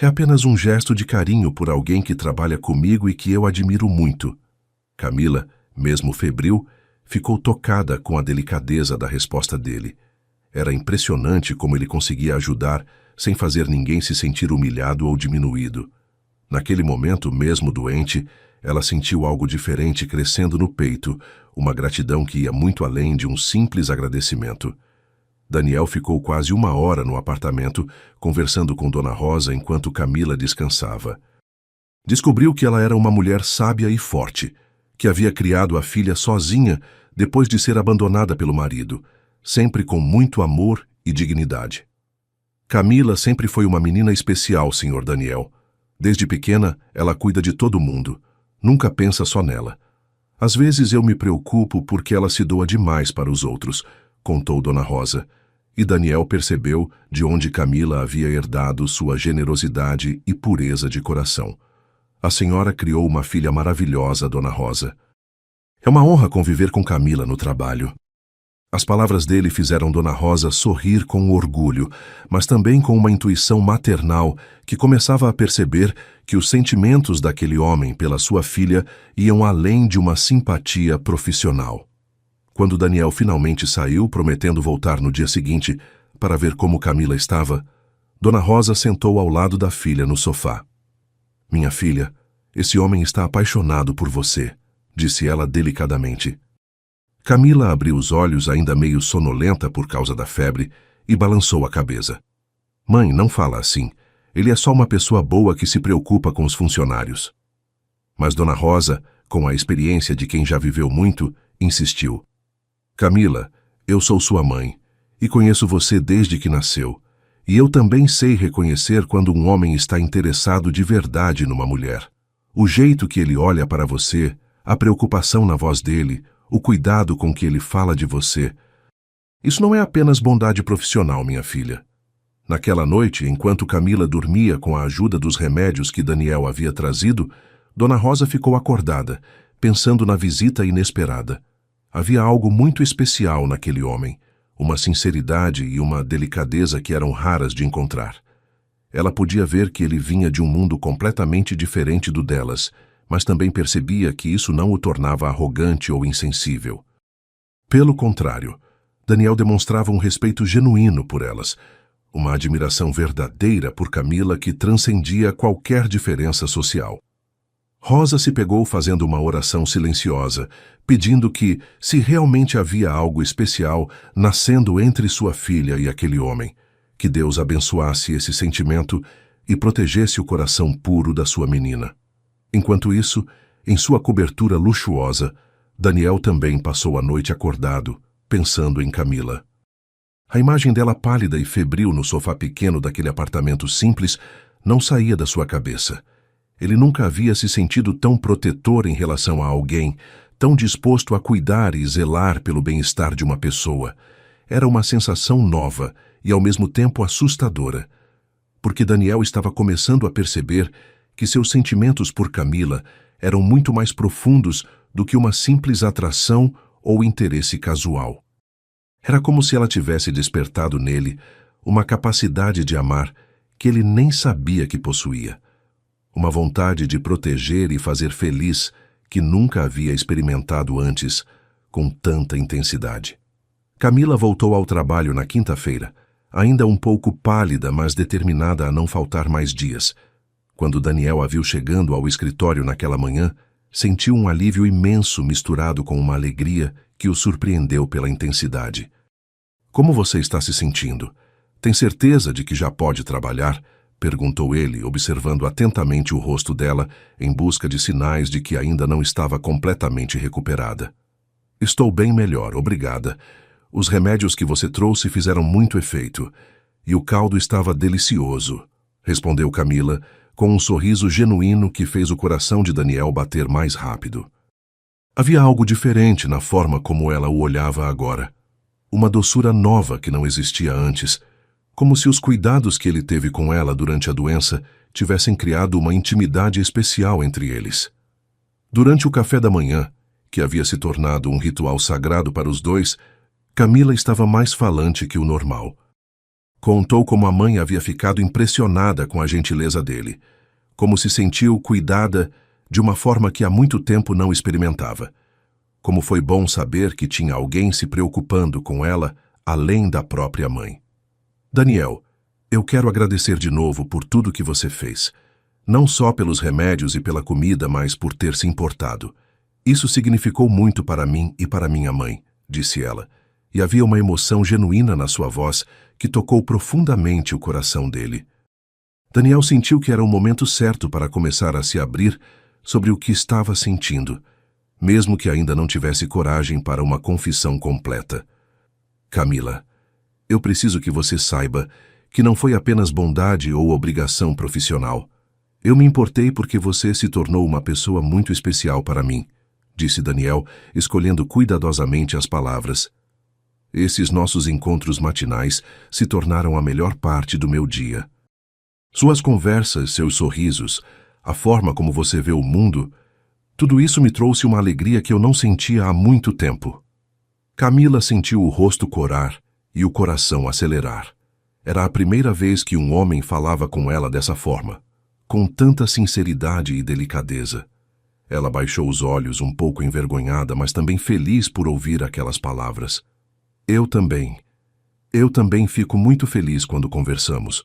É apenas um gesto de carinho por alguém que trabalha comigo e que eu admiro muito. Camila, mesmo febril, ficou tocada com a delicadeza da resposta dele. Era impressionante como ele conseguia ajudar sem fazer ninguém se sentir humilhado ou diminuído. Naquele momento, mesmo doente, ela sentiu algo diferente crescendo no peito, uma gratidão que ia muito além de um simples agradecimento. Daniel ficou quase 1 hora no apartamento, conversando com Dona Rosa enquanto Camila descansava. Descobriu que ela era uma mulher sábia e forte, que havia criado a filha sozinha depois de ser abandonada pelo marido, sempre com muito amor e dignidade. Camila sempre foi uma menina especial, Sr. Daniel. Desde pequena, ela cuida de todo mundo. Nunca pensa só nela. Às vezes eu me preocupo porque ela se doa demais para os outros, contou Dona Rosa. E Daniel percebeu de onde Camila havia herdado sua generosidade e pureza de coração. A senhora criou uma filha maravilhosa, Dona Rosa. É uma honra conviver com Camila no trabalho. As palavras dele fizeram Dona Rosa sorrir com orgulho, mas também com uma intuição maternal que começava a perceber que os sentimentos daquele homem pela sua filha iam além de uma simpatia profissional. Quando Daniel finalmente saiu, prometendo voltar no dia seguinte para ver como Camila estava, Dona Rosa sentou ao lado da filha no sofá. Minha filha, esse homem está apaixonado por você, disse ela delicadamente. Camila abriu os olhos ainda meio sonolenta por causa da febre e balançou a cabeça. Mãe, não fala assim. Ele é só uma pessoa boa que se preocupa com os funcionários. Mas Dona Rosa, com a experiência de quem já viveu muito, insistiu. Camila, eu sou sua mãe e conheço você desde que nasceu. E eu também sei reconhecer quando um homem está interessado de verdade numa mulher. O jeito que ele olha para você, a preocupação na voz dele, o cuidado com que ele fala de você. Isso não é apenas bondade profissional, minha filha. Naquela noite, enquanto Camila dormia com a ajuda dos remédios que Daniel havia trazido, Dona Rosa ficou acordada, pensando na visita inesperada. Havia algo muito especial naquele homem, uma sinceridade e uma delicadeza que eram raras de encontrar. Ela podia ver que ele vinha de um mundo completamente diferente do delas, mas também percebia que isso não o tornava arrogante ou insensível. Pelo contrário, Daniel demonstrava um respeito genuíno por elas, uma admiração verdadeira por Camila que transcendia qualquer diferença social. Rosa se pegou fazendo uma oração silenciosa, pedindo que, se realmente havia algo especial nascendo entre sua filha e aquele homem, que Deus abençoasse esse sentimento e protegesse o coração puro da sua menina. Enquanto isso, em sua cobertura luxuosa, Daniel também passou a noite acordado, pensando em Camila. A imagem dela pálida e febril no sofá pequeno daquele apartamento simples não saía da sua cabeça. Ele nunca havia se sentido tão protetor em relação a alguém, tão disposto a cuidar e zelar pelo bem-estar de uma pessoa. Era uma sensação nova e ao mesmo tempo assustadora, porque Daniel estava começando a perceber que seus sentimentos por Camila eram muito mais profundos do que uma simples atração ou interesse casual. Era como se ela tivesse despertado nele uma capacidade de amar que ele nem sabia que possuía. Uma vontade de proteger e fazer feliz que nunca havia experimentado antes com tanta intensidade. Camila voltou ao trabalho na quinta-feira, ainda um pouco pálida, mas determinada a não faltar mais dias. Quando Daniel a viu chegando ao escritório naquela manhã, sentiu um alívio imenso misturado com uma alegria que o surpreendeu pela intensidade. "Como você está se sentindo? Tem certeza de que já pode trabalhar?" perguntou ele, observando atentamente o rosto dela em busca de sinais de que ainda não estava completamente recuperada. "Estou bem melhor, obrigada. Os remédios que você trouxe fizeram muito efeito, e o caldo estava delicioso", respondeu Camila, com um sorriso genuíno que fez o coração de Daniel bater mais rápido. Havia algo diferente na forma como ela o olhava agora. Uma doçura nova que não existia antes, como se os cuidados que ele teve com ela durante a doença tivessem criado uma intimidade especial entre eles. Durante o café da manhã, que havia se tornado um ritual sagrado para os dois, Camila estava mais falante que o normal. Contou como a mãe havia ficado impressionada com a gentileza dele, como se sentiu cuidada de uma forma que há muito tempo não experimentava. Como foi bom saber que tinha alguém se preocupando com ela além da própria mãe. "Daniel, eu quero agradecer de novo por tudo que você fez. Não só pelos remédios e pela comida, mas por ter se importado. Isso significou muito para mim e para minha mãe", disse ela, e havia uma emoção genuína na sua voz que tocou profundamente o coração dele. Daniel sentiu que era o momento certo para começar a se abrir sobre o que estava sentindo, mesmo que ainda não tivesse coragem para uma confissão completa. "Camila, eu preciso que você saiba que não foi apenas bondade ou obrigação profissional. Eu me importei porque você se tornou uma pessoa muito especial para mim", disse Daniel, escolhendo cuidadosamente as palavras. "Esses nossos encontros matinais se tornaram a melhor parte do meu dia. Suas conversas, seus sorrisos, a forma como você vê o mundo, tudo isso me trouxe uma alegria que eu não sentia há muito tempo." Camila sentiu o rosto corar e o coração acelerar. Era a primeira vez que um homem falava com ela dessa forma, com tanta sinceridade e delicadeza. Ela baixou os olhos um pouco envergonhada, mas também feliz por ouvir aquelas palavras. Eu também fico muito feliz quando conversamos.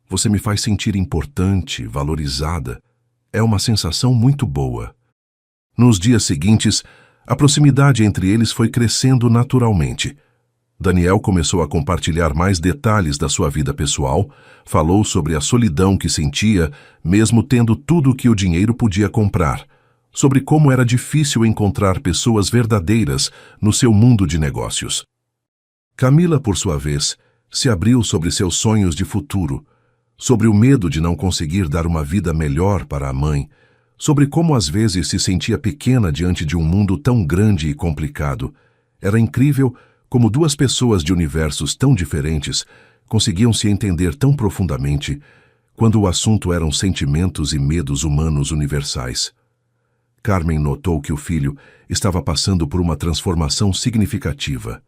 Você me faz sentir importante, valorizada. É uma sensação muito boa." Nos dias seguintes, a proximidade entre eles foi crescendo naturalmente. Daniel começou a compartilhar mais detalhes da sua vida pessoal, falou sobre a solidão que sentia, mesmo tendo tudo o que o dinheiro podia comprar, sobre como era difícil encontrar pessoas verdadeiras no seu mundo de negócios. Camila, por sua vez, se abriu sobre seus sonhos de futuro, sobre o medo de não conseguir dar uma vida melhor para a mãe, sobre como às vezes se sentia pequena diante de um mundo tão grande e complicado. Era incrível Como duas pessoas de universos tão diferentes conseguiam se entender tão profundamente quando o assunto eram sentimentos e medos humanos universais. Carmen notou que o filho estava passando por uma transformação significativa.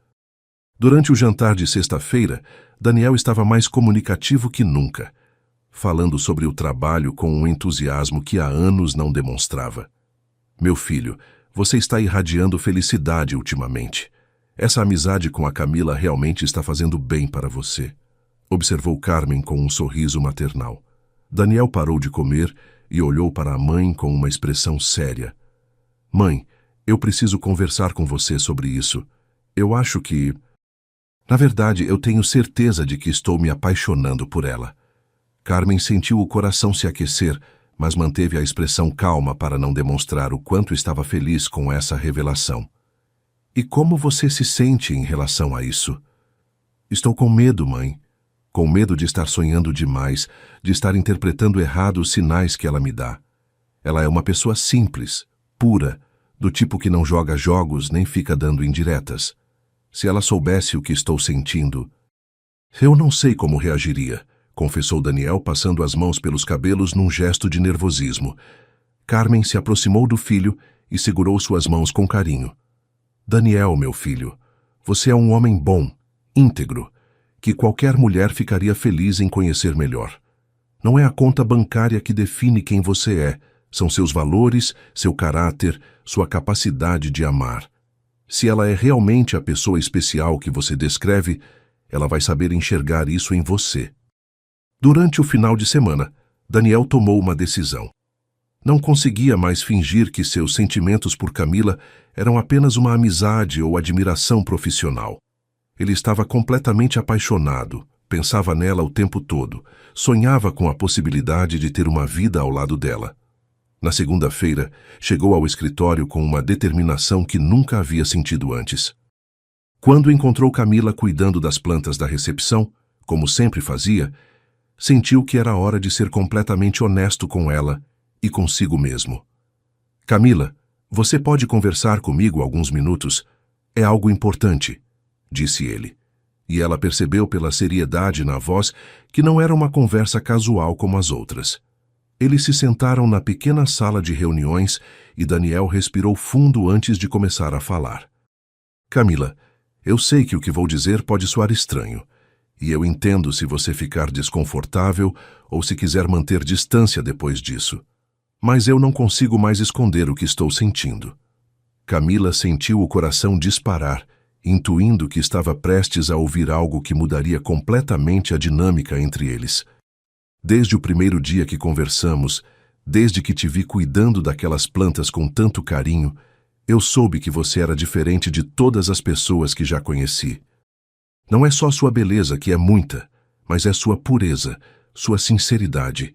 Durante o jantar de sexta-feira, Daniel estava mais comunicativo que nunca, falando sobre o trabalho com um entusiasmo que há anos não demonstrava. Meu filho, você está irradiando felicidade ultimamente. Essa amizade com a Camila realmente está fazendo bem para você, observou Carmen com um sorriso maternal. Daniel parou de comer e olhou para a mãe com uma expressão séria. Mãe, eu preciso conversar com você sobre isso. Eu acho que... Na verdade, eu tenho certeza de que estou me apaixonando por ela. Carmen sentiu o coração se aquecer, mas manteve a expressão calma para não demonstrar o quanto estava feliz com essa revelação. E como você se sente em relação a isso? Estou com medo, mãe. Com medo de estar sonhando demais, de estar interpretando errado os sinais que ela me dá. Ela é uma pessoa simples, pura, do tipo que não joga jogos nem fica dando indiretas. Se ela soubesse o que estou sentindo... Eu não sei como reagiria, confessou Daniel, passando as mãos pelos cabelos num gesto de nervosismo. Carmen se aproximou do filho e segurou suas mãos com carinho. Daniel, meu filho, você é um homem bom, íntegro, que qualquer mulher ficaria feliz em conhecer melhor. Não é a conta bancária que define quem você é, são seus valores, seu caráter, sua capacidade de amar. Se ela é realmente a pessoa especial que você descreve, ela vai saber enxergar isso em você. Durante o final de semana, Daniel tomou uma decisão. Não conseguia mais fingir que seus sentimentos por Camila eram apenas uma amizade ou admiração profissional. Ele estava completamente apaixonado, pensava nela o tempo todo, sonhava com a possibilidade de ter uma vida ao lado dela. Na segunda-feira, chegou ao escritório com uma determinação que nunca havia sentido antes. Quando encontrou Camila cuidando das plantas da recepção, como sempre fazia, sentiu que era hora de ser completamente honesto com ela e consigo mesmo. Camila, você pode conversar comigo alguns minutos? É algo importante, disse ele. E ela percebeu pela seriedade na voz que não era uma conversa casual como as outras. Eles se sentaram na pequena sala de reuniões e Daniel respirou fundo antes de começar a falar. Camila, eu sei que o que vou dizer pode soar estranho, e eu entendo se você ficar desconfortável ou se quiser manter distância depois disso. Mas eu não consigo mais esconder o que estou sentindo. Camila sentiu o coração disparar, intuindo que estava prestes a ouvir algo que mudaria completamente a dinâmica entre eles. Desde o primeiro dia que conversamos, desde que te vi cuidando daquelas plantas com tanto carinho, eu soube que você era diferente de todas as pessoas que já conheci. Não é só sua beleza, que é muita, mas é sua pureza, sua sinceridade,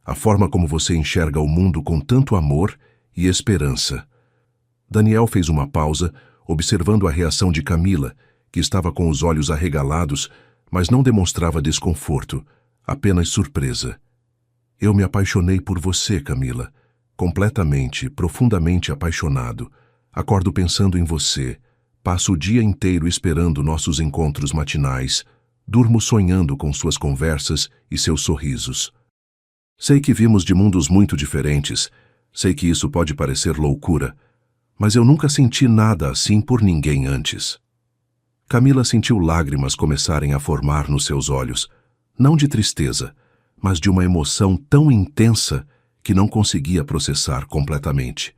a forma como você enxerga o mundo com tanto amor e esperança. Daniel fez uma pausa, observando a reação de Camila, que estava com os olhos arregalados, mas não demonstrava desconforto, apenas surpresa. Eu me apaixonei por você, Camila, completamente, profundamente apaixonado. Acordo pensando em você, passo o dia inteiro esperando nossos encontros matinais, durmo sonhando com suas conversas e seus sorrisos. Sei que vimos de mundos muito diferentes, sei que isso pode parecer loucura, mas eu nunca senti nada assim por ninguém antes. Camila sentiu lágrimas começarem a formar nos seus olhos, não de tristeza, mas de uma emoção tão intensa que não conseguia processar completamente.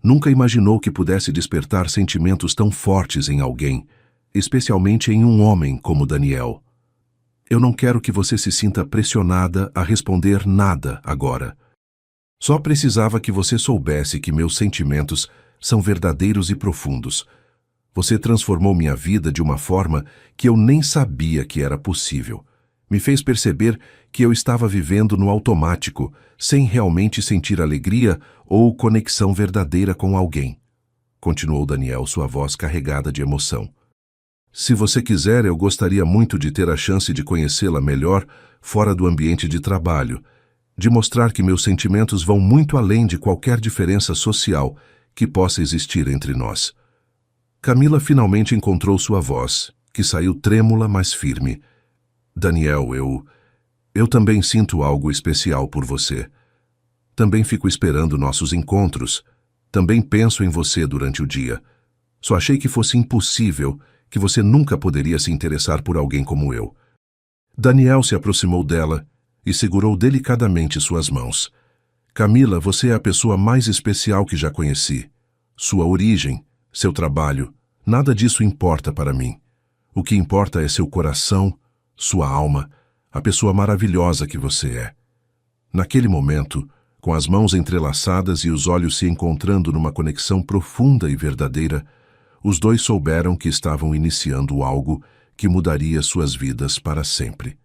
Nunca imaginou que pudesse despertar sentimentos tão fortes em alguém, especialmente em um homem como Daniel. Eu não quero que você se sinta pressionada a responder nada agora. Só precisava que você soubesse que meus sentimentos são verdadeiros e profundos. Você transformou minha vida de uma forma que eu nem sabia que era possível. Me fez perceber que eu estava vivendo no automático, sem realmente sentir alegria ou conexão verdadeira com alguém. Continuou Daniel, sua voz carregada de emoção. Se você quiser, eu gostaria muito de ter a chance de conhecê-la melhor fora do ambiente de trabalho, de mostrar que meus sentimentos vão muito além de qualquer diferença social que possa existir entre nós. Camila finalmente encontrou sua voz, que saiu trêmula, mas firme. Daniel, eu também sinto algo especial por você. Também fico esperando nossos encontros. Também penso em você durante o dia. Só achei que fosse impossível, que você nunca poderia se interessar por alguém como eu. Daniel se aproximou dela e segurou delicadamente suas mãos. Camila, você é a pessoa mais especial que já conheci. Sua origem, seu trabalho, nada disso importa para mim. O que importa é seu coração, sua alma, a pessoa maravilhosa que você é. Naquele momento, com as mãos entrelaçadas e os olhos se encontrando numa conexão profunda e verdadeira, os dois souberam que estavam iniciando algo que mudaria suas vidas para sempre.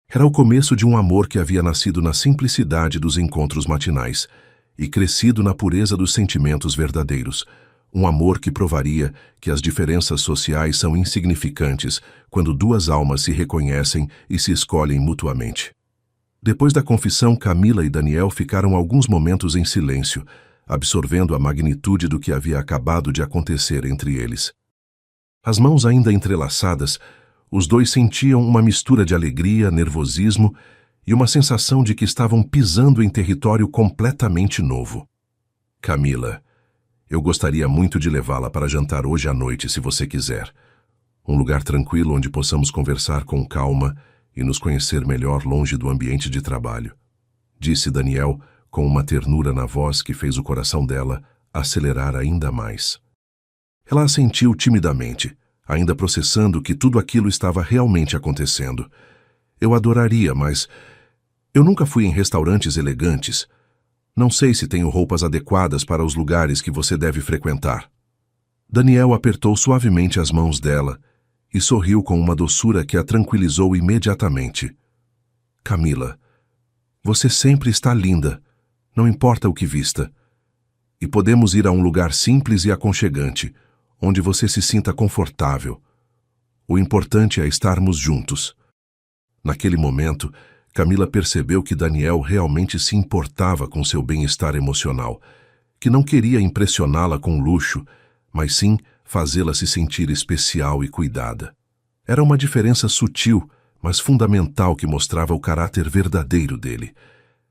Era o começo de um amor que havia nascido na simplicidade dos encontros matinais e crescido na pureza dos sentimentos verdadeiros, um amor que provaria que as diferenças sociais são insignificantes quando duas almas se reconhecem e se escolhem mutuamente. Depois da confissão, Camila e Daniel ficaram alguns momentos em silêncio, absorvendo a magnitude do que havia acabado de acontecer entre eles. As mãos ainda entrelaçadas, os dois sentiam uma mistura de alegria, nervosismo e uma sensação de que estavam pisando em território completamente novo. Camila, eu gostaria muito de levá-la para jantar hoje à noite, se você quiser. Um lugar tranquilo onde possamos conversar com calma e nos conhecer melhor longe do ambiente de trabalho, disse Daniel com uma ternura na voz que fez o coração dela acelerar ainda mais. Ela assentiu timidamente, ainda processando que tudo aquilo estava realmente acontecendo. Eu adoraria, mas eu nunca fui em restaurantes elegantes. Não sei se tenho roupas adequadas para os lugares que você deve frequentar. Daniel apertou suavemente as mãos dela e sorriu com uma doçura que a tranquilizou imediatamente. Camila, você sempre está linda, não importa o que vista. E podemos ir a um lugar simples e aconchegante, onde você se sinta confortável. O importante é estarmos juntos. Naquele momento, Camila percebeu que Daniel realmente se importava com seu bem-estar emocional, que não queria impressioná-la com luxo, mas sim fazê-la se sentir especial e cuidada. Era uma diferença sutil, mas fundamental que mostrava o caráter verdadeiro dele.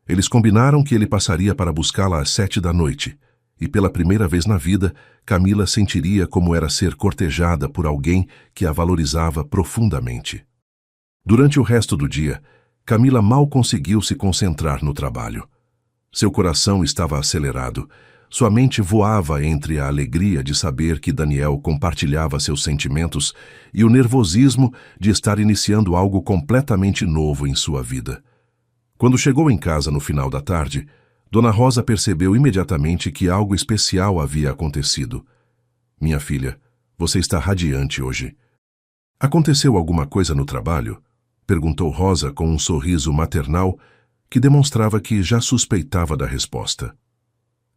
Eles combinaram que ele passaria para buscá-la às 7 da noite, e pela primeira vez na vida, Camila sentiria como era ser cortejada por alguém que a valorizava profundamente. Durante o resto do dia, Camila mal conseguiu se concentrar no trabalho. Seu coração estava acelerado. Sua mente voava entre a alegria de saber que Daniel compartilhava seus sentimentos e o nervosismo de estar iniciando algo completamente novo em sua vida. Quando chegou em casa no final da tarde, Dona Rosa percebeu imediatamente que algo especial havia acontecido. Minha filha, você está radiante hoje. Aconteceu alguma coisa no trabalho? Perguntou Rosa com um sorriso maternal que demonstrava que já suspeitava da resposta.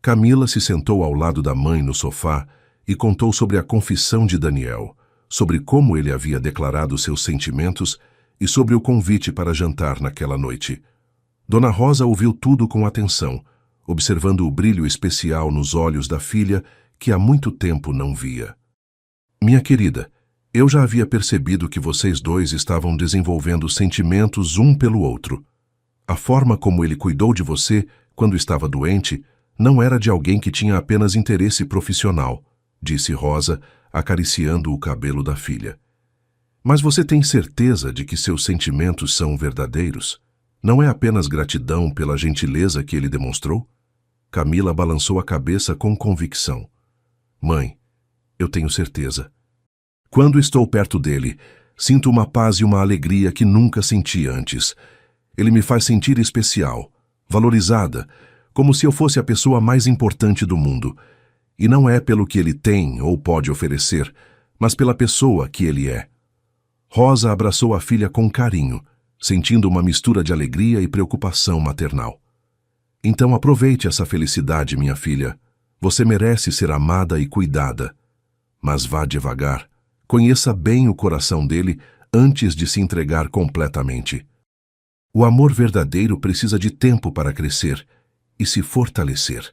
Camila se sentou ao lado da mãe no sofá e contou sobre a confissão de Daniel, sobre como ele havia declarado seus sentimentos e sobre o convite para jantar naquela noite. Dona Rosa ouviu tudo com atenção, observando o brilho especial nos olhos da filha que há muito tempo não via. Minha querida, eu já havia percebido que vocês dois estavam desenvolvendo sentimentos um pelo outro. A forma como ele cuidou de você quando estava doente não era de alguém que tinha apenas interesse profissional, disse Rosa, acariciando o cabelo da filha. Mas você tem certeza de que seus sentimentos são verdadeiros? Não é apenas gratidão pela gentileza que ele demonstrou? Camila balançou a cabeça com convicção. Mãe, eu tenho certeza. Quando estou perto dele, sinto uma paz e uma alegria que nunca senti antes. Ele me faz sentir especial, valorizada, como se eu fosse a pessoa mais importante do mundo. E não é pelo que ele tem ou pode oferecer, mas pela pessoa que ele é. Rosa abraçou a filha com carinho, sentindo uma mistura de alegria e preocupação maternal. Então aproveite essa felicidade, minha filha. Você merece ser amada e cuidada. Mas vá devagar. Conheça bem o coração dele antes de se entregar completamente. O amor verdadeiro precisa de tempo para crescer e se fortalecer.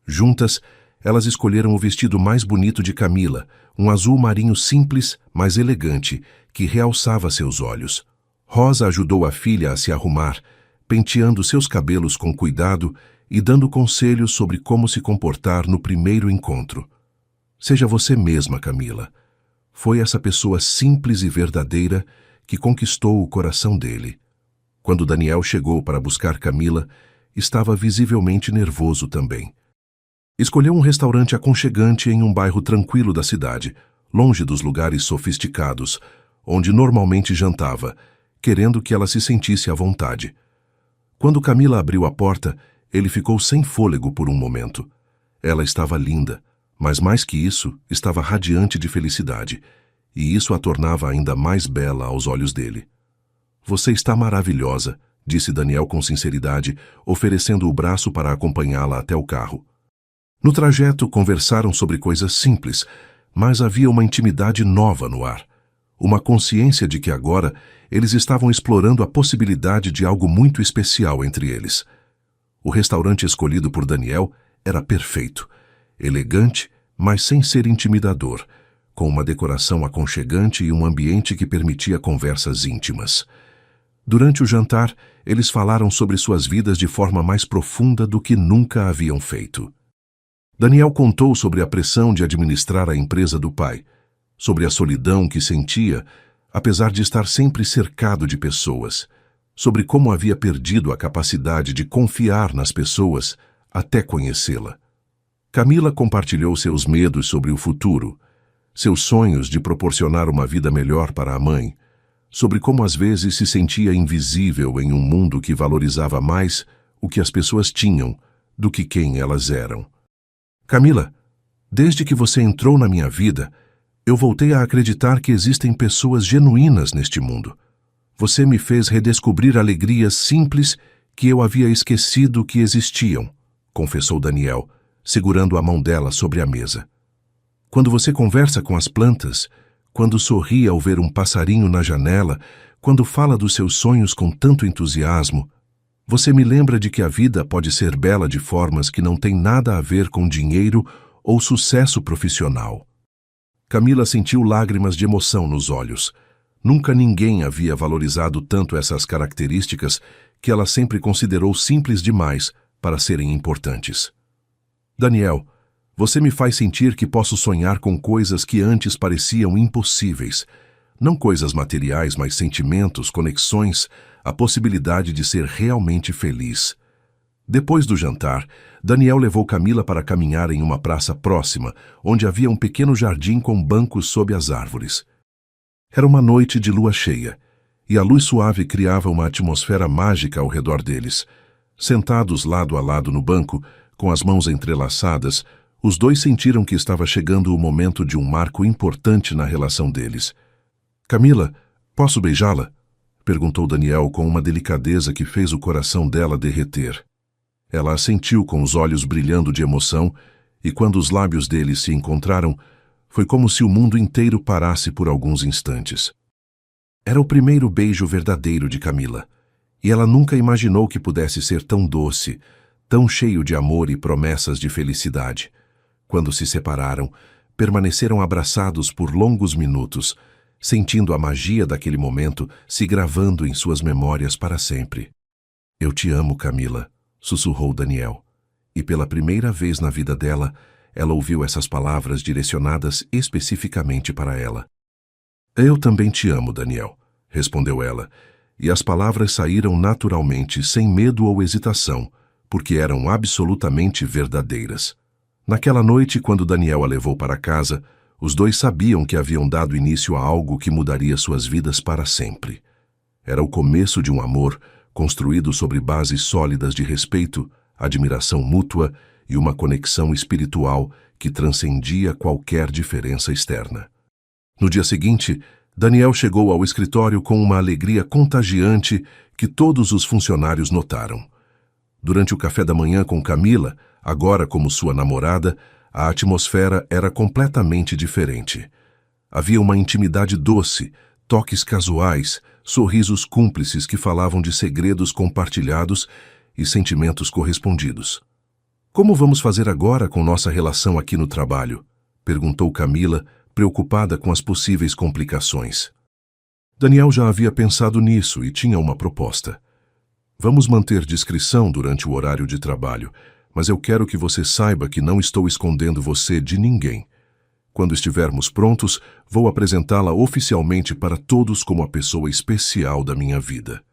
Juntas, elas escolheram o vestido mais bonito de Camila, um azul marinho simples, mas elegante, que realçava seus olhos. Rosa ajudou a filha a se arrumar, penteando seus cabelos com cuidado e dando conselhos sobre como se comportar no primeiro encontro. Seja você mesma, Camila. Foi essa pessoa simples e verdadeira que conquistou o coração dele. Quando Daniel chegou para buscar Camila, estava visivelmente nervoso também. Escolheu um restaurante aconchegante em um bairro tranquilo da cidade, longe dos lugares sofisticados, onde normalmente jantava, querendo que ela se sentisse à vontade. Quando Camila abriu a porta, ele ficou sem fôlego por um momento. Ela estava linda, mas mais que isso, estava radiante de felicidade, e isso a tornava ainda mais bela aos olhos dele. "Você está maravilhosa", disse Daniel com sinceridade, oferecendo o braço para acompanhá-la até o carro. No trajeto, conversaram sobre coisas simples, mas havia uma intimidade nova no ar. Uma consciência de que agora eles estavam explorando a possibilidade de algo muito especial entre eles. O restaurante escolhido por Daniel era perfeito, elegante, mas sem ser intimidador, com uma decoração aconchegante e um ambiente que permitia conversas íntimas. Durante o jantar, eles falaram sobre suas vidas de forma mais profunda do que nunca haviam feito. Daniel contou sobre a pressão de administrar a empresa do pai, sobre a solidão que sentia, apesar de estar sempre cercado de pessoas, sobre como havia perdido a capacidade de confiar nas pessoas até conhecê-la. Camila compartilhou seus medos sobre o futuro, seus sonhos de proporcionar uma vida melhor para a mãe, sobre como às vezes se sentia invisível em um mundo que valorizava mais o que as pessoas tinham do que quem elas eram. "Camila, desde que você entrou na minha vida, eu voltei a acreditar que existem pessoas genuínas neste mundo. Você me fez redescobrir alegrias simples que eu havia esquecido que existiam", confessou Daniel, segurando a mão dela sobre a mesa. "Quando você conversa com as plantas, quando sorri ao ver um passarinho na janela, quando fala dos seus sonhos com tanto entusiasmo, você me lembra de que a vida pode ser bela de formas que não têm nada a ver com dinheiro ou sucesso profissional." Camila sentiu lágrimas de emoção nos olhos. Nunca ninguém havia valorizado tanto essas características que ela sempre considerou simples demais para serem importantes. "Daniel, você me faz sentir que posso sonhar com coisas que antes pareciam impossíveis. Não coisas materiais, mas sentimentos, conexões, a possibilidade de ser realmente feliz." Depois do jantar, Daniel levou Camila para caminhar em uma praça próxima, onde havia um pequeno jardim com bancos sob as árvores. Era uma noite de lua cheia, e a luz suave criava uma atmosfera mágica ao redor deles. Sentados lado a lado no banco, com as mãos entrelaçadas, os dois sentiram que estava chegando o momento de um marco importante na relação deles. "Camila, posso beijá-la?" perguntou Daniel com uma delicadeza que fez o coração dela derreter. Ela assentiu com os olhos brilhando de emoção, e quando os lábios dele se encontraram, foi como se o mundo inteiro parasse por alguns instantes. Era o primeiro beijo verdadeiro de Camila, e ela nunca imaginou que pudesse ser tão doce, tão cheio de amor e promessas de felicidade. Quando se separaram, permaneceram abraçados por longos minutos, sentindo a magia daquele momento se gravando em suas memórias para sempre. "Eu te amo, Camila", sussurrou Daniel, e pela primeira vez na vida dela, ela ouviu essas palavras direcionadas especificamente para ela. "Eu também te amo, Daniel", respondeu ela, e as palavras saíram naturalmente, sem medo ou hesitação, porque eram absolutamente verdadeiras. Naquela noite, quando Daniel a levou para casa, os dois sabiam que haviam dado início a algo que mudaria suas vidas para sempre. Era o começo de um amor construído sobre bases sólidas de respeito, admiração mútua e uma conexão espiritual que transcendia qualquer diferença externa. No dia seguinte, Daniel chegou ao escritório com uma alegria contagiante que todos os funcionários notaram. Durante o café da manhã com Camila, agora como sua namorada, a atmosfera era completamente diferente. Havia uma intimidade doce, toques casuais, sorrisos cúmplices que falavam de segredos compartilhados e sentimentos correspondidos. Como vamos fazer agora com nossa relação aqui no trabalho? Perguntou Camila, preocupada com as possíveis complicações. Daniel já havia pensado nisso e tinha uma proposta. Vamos manter discrição durante o horário de trabalho, mas eu quero que você saiba que não estou escondendo você de ninguém. Quando estivermos prontos, vou apresentá-la oficialmente para todos como a pessoa especial da minha vida.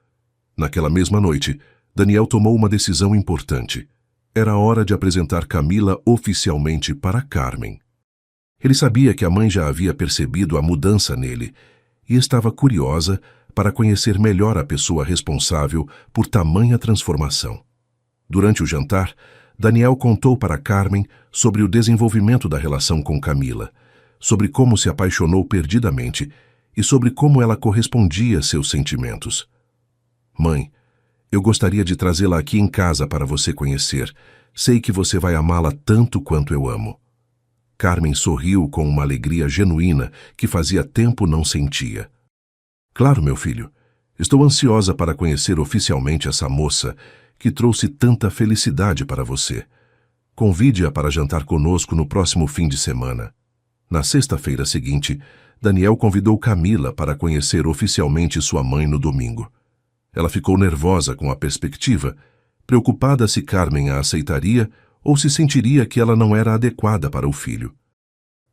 Naquela mesma noite, Daniel tomou uma decisão importante. Era hora de apresentar Camila oficialmente para Carmen. Ele sabia que a mãe já havia percebido a mudança nele e estava curiosa para conhecer melhor a pessoa responsável por tamanha transformação. Durante o jantar, Daniel contou para Carmen sobre o desenvolvimento da relação com Camila, sobre como se apaixonou perdidamente e sobre como ela correspondia a seus sentimentos. Mãe, eu gostaria de trazê-la aqui em casa para você conhecer. Sei que você vai amá-la tanto quanto eu amo. Carmen sorriu com uma alegria genuína que fazia tempo não sentia. Claro, meu filho. Estou ansiosa para conhecer oficialmente essa moça que trouxe tanta felicidade para você. Convide-a para jantar conosco no próximo fim de semana. Na sexta-feira seguinte, Daniel convidou Camila para conhecer oficialmente sua mãe no domingo. Ela ficou nervosa com a perspectiva, preocupada se Carmen a aceitaria ou se sentiria que ela não era adequada para o filho.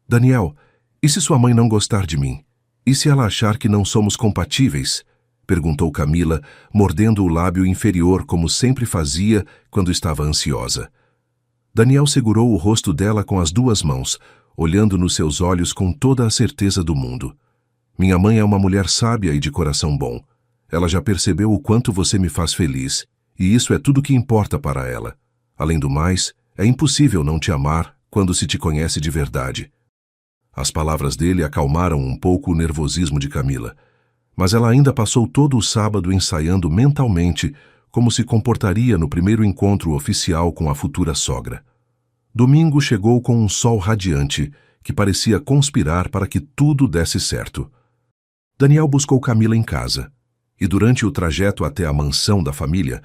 Daniel, e se sua mãe não gostar de mim? E se ela achar que não somos compatíveis? Perguntou Camila, mordendo o lábio inferior como sempre fazia quando estava ansiosa. Daniel segurou o rosto dela com as duas mãos, olhando nos seus olhos com toda a certeza do mundo. Minha mãe é uma mulher sábia e de coração bom. Ela já percebeu o quanto você me faz feliz, e isso é tudo que importa para ela. Além do mais, é impossível não te amar quando se te conhece de verdade. As palavras dele acalmaram um pouco o nervosismo de Camila, mas ela ainda passou todo o sábado ensaiando mentalmente como se comportaria no primeiro encontro oficial com a futura sogra. Domingo chegou com um sol radiante que parecia conspirar para que tudo desse certo. Daniel buscou Camila em casa, e durante o trajeto até a mansão da família,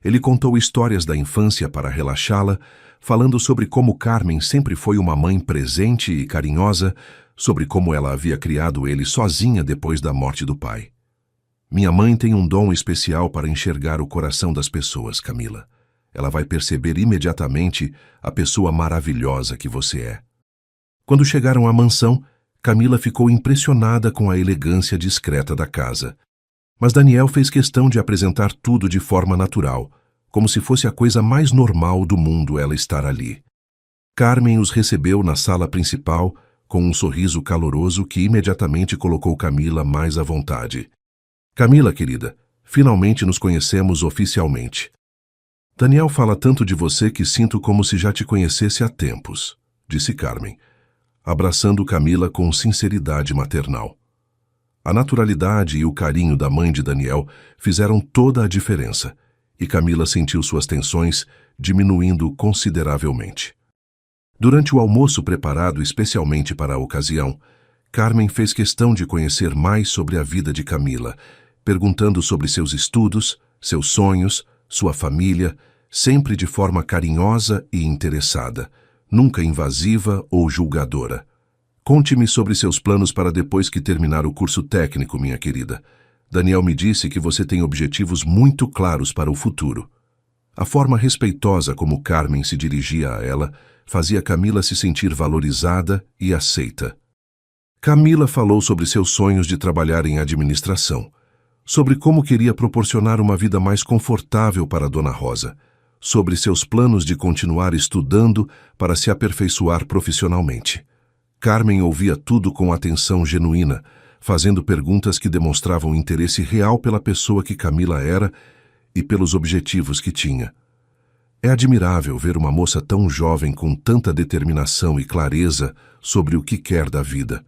ele contou histórias da infância para relaxá-la, falando sobre como Carmen sempre foi uma mãe presente e carinhosa, sobre como ela havia criado ele sozinha depois da morte do pai. Minha mãe tem um dom especial para enxergar o coração das pessoas, Camila. Ela vai perceber imediatamente a pessoa maravilhosa que você é. Quando chegaram à mansão, Camila ficou impressionada com a elegância discreta da casa. Mas Daniel fez questão de apresentar tudo de forma natural, como se fosse a coisa mais normal do mundo ela estar ali. Carmen os recebeu na sala principal com um sorriso caloroso que imediatamente colocou Camila mais à vontade. Camila, querida, finalmente nos conhecemos oficialmente. Daniel fala tanto de você que sinto como se já te conhecesse há tempos, disse Carmen, abraçando Camila com sinceridade maternal. A naturalidade e o carinho da mãe de Daniel fizeram toda a diferença, e Camila sentiu suas tensões diminuindo consideravelmente. Durante o almoço preparado especialmente para a ocasião, Carmen fez questão de conhecer mais sobre a vida de Camila, perguntando sobre seus estudos, seus sonhos, sua família, sempre de forma carinhosa e interessada, nunca invasiva ou julgadora. Conte-me sobre seus planos para depois que terminar o curso técnico, minha querida. Daniel me disse que você tem objetivos muito claros para o futuro. A forma respeitosa como Carmen se dirigia a ela fazia Camila se sentir valorizada e aceita. Camila falou sobre seus sonhos de trabalhar em administração, sobre como queria proporcionar uma vida mais confortável para Dona Rosa, sobre seus planos de continuar estudando para se aperfeiçoar profissionalmente. Carmen ouvia tudo com atenção genuína, fazendo perguntas que demonstravam interesse real pela pessoa que Camila era e pelos objetivos que tinha. É admirável ver uma moça tão jovem com tanta determinação e clareza sobre o que quer da vida.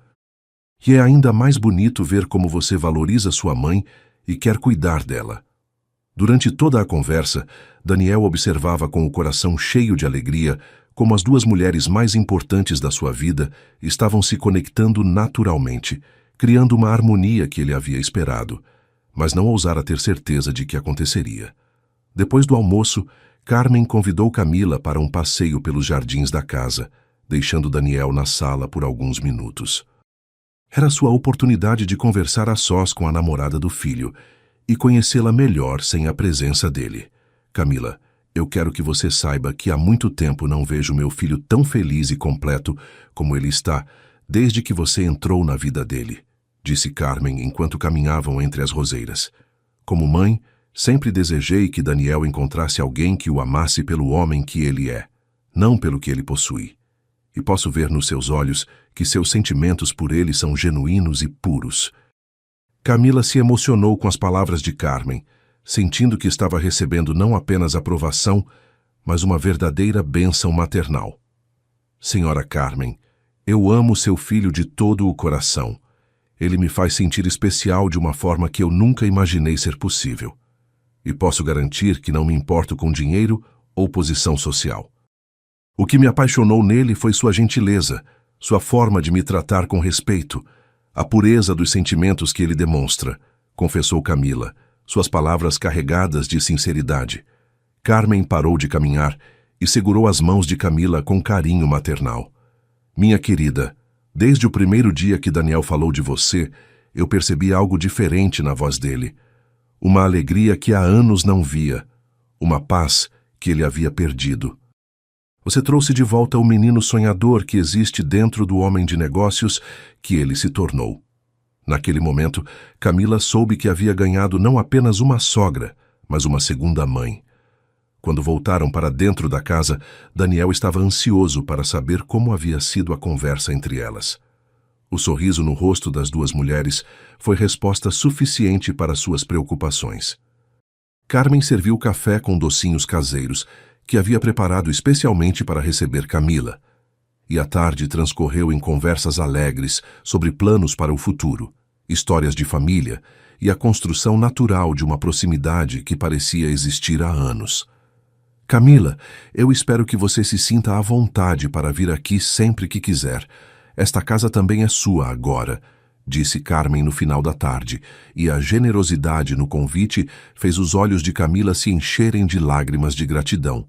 E é ainda mais bonito ver como você valoriza sua mãe e quer cuidar dela. Durante toda a conversa, Daniel observava com o coração cheio de alegria como as duas mulheres mais importantes da sua vida estavam se conectando naturalmente, criando uma harmonia que ele havia esperado, mas não ousara ter certeza de que aconteceria. Depois do almoço, Carmen convidou Camila para um passeio pelos jardins da casa, deixando Daniel na sala por alguns minutos. Era sua oportunidade de conversar a sós com a namorada do filho e conhecê-la melhor sem a presença dele. Camila, eu quero que você saiba que há muito tempo não vejo meu filho tão feliz e completo como ele está desde que você entrou na vida dele, disse Carmen enquanto caminhavam entre as roseiras. Como mãe, sempre desejei que Daniel encontrasse alguém que o amasse pelo homem que ele é, não pelo que ele possui. E posso ver nos seus olhos que seus sentimentos por ele são genuínos e puros. Camila se emocionou com as palavras de Carmen, sentindo que estava recebendo não apenas aprovação, mas uma verdadeira bênção maternal. Senhora Carmen, eu amo seu filho de todo o coração. Ele me faz sentir especial de uma forma que eu nunca imaginei ser possível. E posso garantir que não me importo com dinheiro ou posição social. O que me apaixonou nele foi sua gentileza, sua forma de me tratar com respeito, a pureza dos sentimentos que ele demonstra, confessou Camila, suas palavras carregadas de sinceridade. Carmen parou de caminhar e segurou as mãos de Camila com carinho maternal. Minha querida, desde o primeiro dia que Daniel falou de você, eu percebi algo diferente na voz dele. Uma alegria que há anos não via, uma paz que ele havia perdido. Você trouxe de volta o menino sonhador que existe dentro do homem de negócios que ele se tornou. Naquele momento, Camila soube que havia ganhado não apenas uma sogra, mas uma segunda mãe. Quando voltaram para dentro da casa, Daniel estava ansioso para saber como havia sido a conversa entre elas. O sorriso no rosto das duas mulheres foi resposta suficiente para suas preocupações. Carmen serviu café com docinhos caseiros, que havia preparado especialmente para receber Camila. E a tarde transcorreu em conversas alegres sobre planos para o futuro, histórias de família e a construção natural de uma proximidade que parecia existir há anos. Camila, eu espero que você se sinta à vontade para vir aqui sempre que quiser. Esta casa também é sua agora, disse Carmen no final da tarde, e a generosidade no convite fez os olhos de Camila se encherem de lágrimas de gratidão.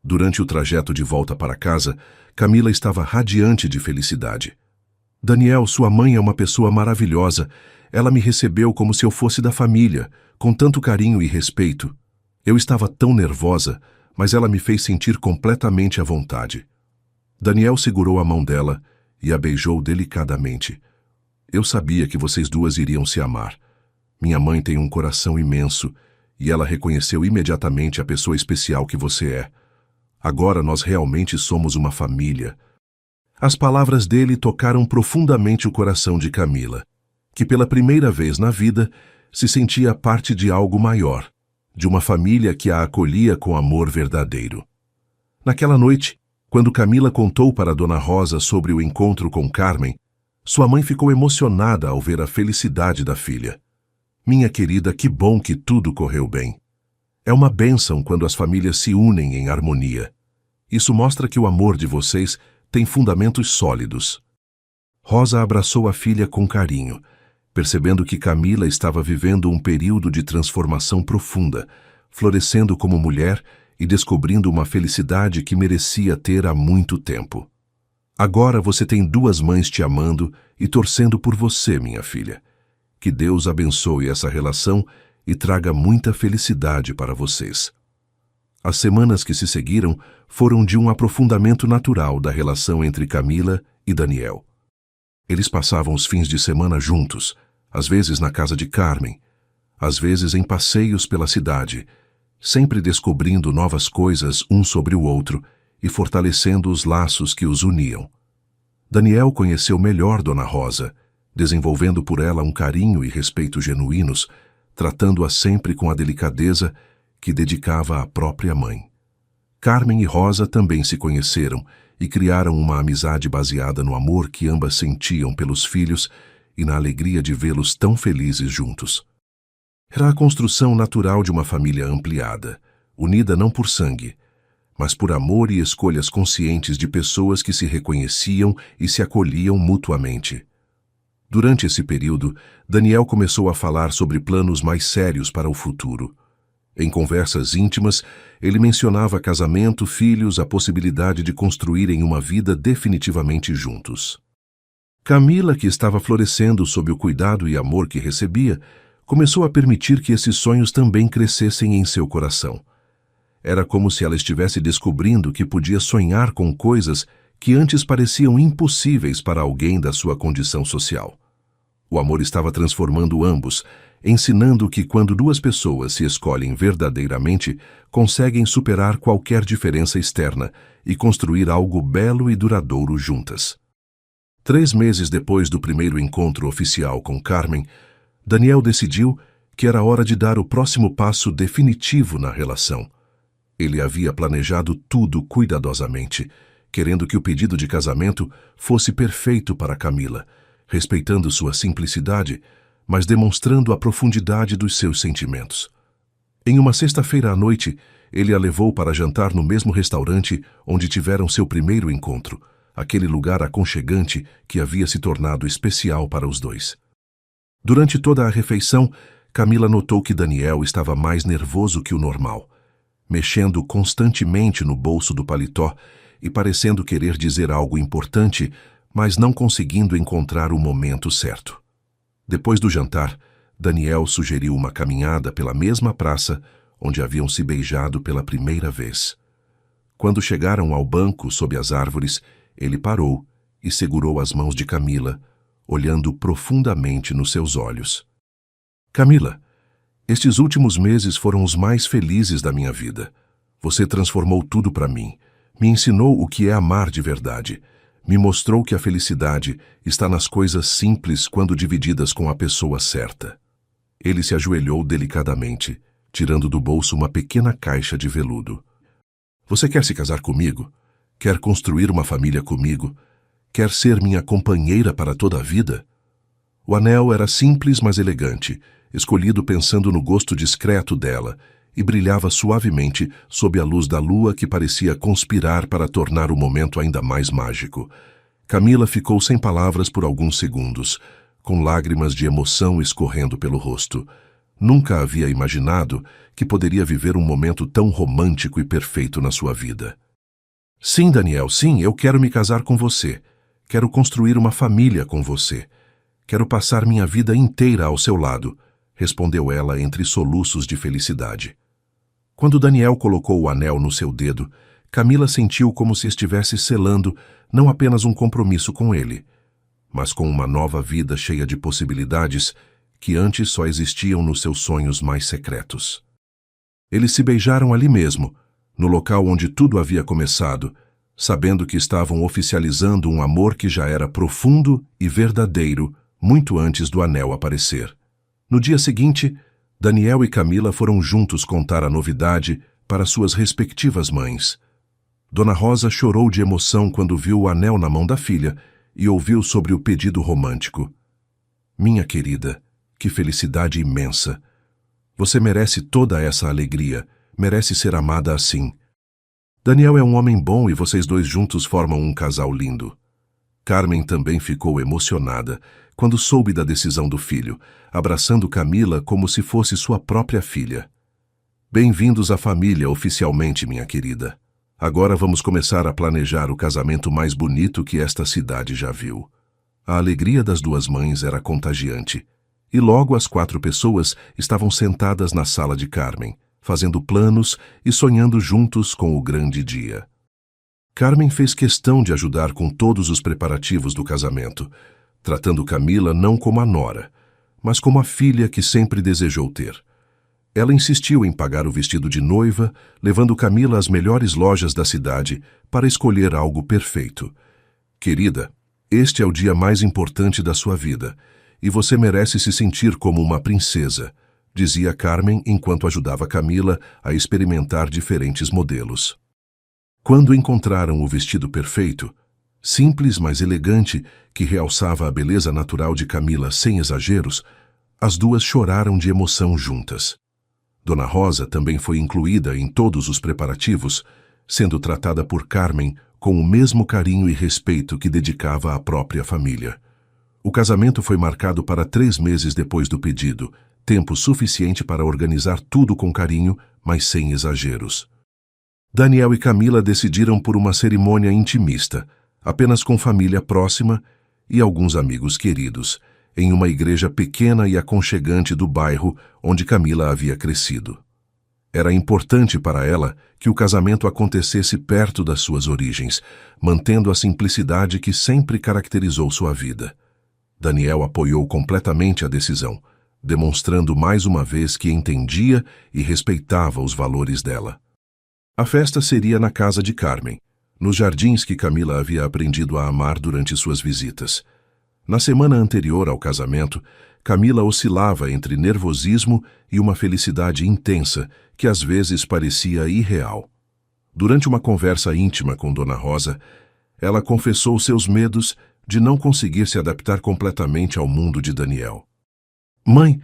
Durante o trajeto de volta para casa, Camila estava radiante de felicidade. Daniel, sua mãe é uma pessoa maravilhosa. Ela me recebeu como se eu fosse da família, com tanto carinho e respeito. Eu estava tão nervosa, mas ela me fez sentir completamente à vontade. Daniel segurou a mão dela e a beijou delicadamente. Eu sabia que vocês duas iriam se amar. Minha mãe tem um coração imenso e ela reconheceu imediatamente a pessoa especial que você é. Agora nós realmente somos uma família. As palavras dele tocaram profundamente o coração de Camila, que pela primeira vez na vida se sentia parte de algo maior, de uma família que a acolhia com amor verdadeiro. Naquela noite, quando Camila contou para Dona Rosa sobre o encontro com Carmen, sua mãe ficou emocionada ao ver a felicidade da filha. Minha querida, que bom que tudo correu bem. É uma bênção quando as famílias se unem em harmonia. Isso mostra que o amor de vocês tem fundamentos sólidos. Rosa abraçou a filha com carinho, percebendo que Camila estava vivendo um período de transformação profunda, florescendo como mulher e descobrindo uma felicidade que merecia ter há muito tempo. Agora você tem duas mães te amando e torcendo por você, minha filha. Que Deus abençoe essa relação e traga muita felicidade para vocês. As semanas que se seguiram foram de um aprofundamento natural da relação entre Camila e Daniel. Eles passavam os fins de semana juntos, às vezes na casa de Carmen, às vezes em passeios pela cidade, sempre descobrindo novas coisas um sobre o outro e fortalecendo os laços que os uniam. Daniel conheceu melhor Dona Rosa, desenvolvendo por ela um carinho e respeito genuínos, tratando-a sempre com a delicadeza que dedicava à própria mãe. Carmen e Rosa também se conheceram e criaram uma amizade baseada no amor que ambas sentiam pelos filhos e na alegria de vê-los tão felizes juntos. Era a construção natural de uma família ampliada, unida não por sangue, mas por amor e escolhas conscientes de pessoas que se reconheciam e se acolhiam mutuamente. Durante esse período, Daniel começou a falar sobre planos mais sérios para o futuro. Em conversas íntimas, ele mencionava casamento, filhos, a possibilidade de construírem uma vida definitivamente juntos. Camila, que estava florescendo sob o cuidado e amor que recebia, começou a permitir que esses sonhos também crescessem em seu coração. Era como se ela estivesse descobrindo que podia sonhar com coisas que antes pareciam impossíveis para alguém da sua condição social. O amor estava transformando ambos, ensinando que quando duas pessoas se escolhem verdadeiramente, conseguem superar qualquer diferença externa e construir algo belo e duradouro juntas. 3 meses depois do primeiro encontro oficial com Carmen, Daniel decidiu que era hora de dar o próximo passo definitivo na relação. Ele havia planejado tudo cuidadosamente, querendo que o pedido de casamento fosse perfeito para Camila, respeitando sua simplicidade, mas demonstrando a profundidade dos seus sentimentos. Em uma sexta-feira à noite, ele a levou para jantar no mesmo restaurante onde tiveram seu primeiro encontro, aquele lugar aconchegante que havia se tornado especial para os dois. Durante toda a refeição, Camila notou que Daniel estava mais nervoso que o normal, mexendo constantemente no bolso do paletó e parecendo querer dizer algo importante, mas não conseguindo encontrar o momento certo. Depois do jantar, Daniel sugeriu uma caminhada pela mesma praça onde haviam se beijado pela primeira vez. Quando chegaram ao banco sob as árvores, ele parou e segurou as mãos de Camila, olhando profundamente nos seus olhos. Camila, estes últimos meses foram os mais felizes da minha vida. Você transformou tudo para mim, me ensinou o que é amar de verdade, me mostrou que a felicidade está nas coisas simples quando divididas com a pessoa certa. Ele se ajoelhou delicadamente, tirando do bolso uma pequena caixa de veludo. Você quer se casar comigo? Quer construir uma família comigo? Quer ser minha companheira para toda a vida? O anel era simples, mas elegante, escolhido pensando no gosto discreto dela, e brilhava suavemente sob a luz da lua que parecia conspirar para tornar o momento ainda mais mágico. Camila ficou sem palavras por alguns segundos, com lágrimas de emoção escorrendo pelo rosto. Nunca havia imaginado que poderia viver um momento tão romântico e perfeito na sua vida. Sim, Daniel, sim, eu quero me casar com você. Quero construir uma família com você. Quero passar minha vida inteira ao seu lado, respondeu ela entre soluços de felicidade. Quando Daniel colocou o anel no seu dedo, Camila sentiu como se estivesse selando não apenas um compromisso com ele, mas com uma nova vida cheia de possibilidades que antes só existiam nos seus sonhos mais secretos. Eles se beijaram ali mesmo, no local onde tudo havia começado, sabendo que estavam oficializando um amor que já era profundo e verdadeiro muito antes do anel aparecer. No dia seguinte, Daniel e Camila foram juntos contar a novidade para suas respectivas mães. Dona Rosa chorou de emoção quando viu o anel na mão da filha e ouviu sobre o pedido romântico. Minha querida, que felicidade imensa! Você merece toda essa alegria, merece ser amada assim. Daniel é um homem bom e vocês dois juntos formam um casal lindo. Carmen também ficou emocionada quando soube da decisão do filho, abraçando Camila como se fosse sua própria filha. Bem-vindos à família oficialmente, minha querida. Agora vamos começar a planejar o casamento mais bonito que esta cidade já viu. A alegria das duas mães era contagiante, e logo as 4 pessoas estavam sentadas na sala de Carmen, fazendo planos e sonhando juntos com o grande dia. Carmen fez questão de ajudar com todos os preparativos do casamento, tratando Camila não como a nora, mas como a filha que sempre desejou ter. Ela insistiu em pagar o vestido de noiva, levando Camila às melhores lojas da cidade para escolher algo perfeito. Querida, este é o dia mais importante da sua vida, e você merece se sentir como uma princesa, dizia Carmen enquanto ajudava Camila a experimentar diferentes modelos. Quando encontraram o vestido perfeito, simples mas elegante, que realçava a beleza natural de Camila sem exageros, as duas choraram de emoção juntas. Dona Rosa também foi incluída em todos os preparativos, sendo tratada por Carmen com o mesmo carinho e respeito que dedicava à própria família. O casamento foi marcado para 3 meses depois do pedido, tempo suficiente para organizar tudo com carinho, mas sem exageros. Daniel e Camila decidiram por uma cerimônia intimista, apenas com família próxima e alguns amigos queridos, em uma igreja pequena e aconchegante do bairro onde Camila havia crescido. Era importante para ela que o casamento acontecesse perto das suas origens, mantendo a simplicidade que sempre caracterizou sua vida. Daniel apoiou completamente a decisão, demonstrando mais uma vez que entendia e respeitava os valores dela. A festa seria na casa de Carmen, nos jardins que Camila havia aprendido a amar durante suas visitas. Na semana anterior ao casamento, Camila oscilava entre nervosismo e uma felicidade intensa que às vezes parecia irreal. Durante uma conversa íntima com Dona Rosa, ela confessou seus medos de não conseguir se adaptar completamente ao mundo de Daniel. Mãe,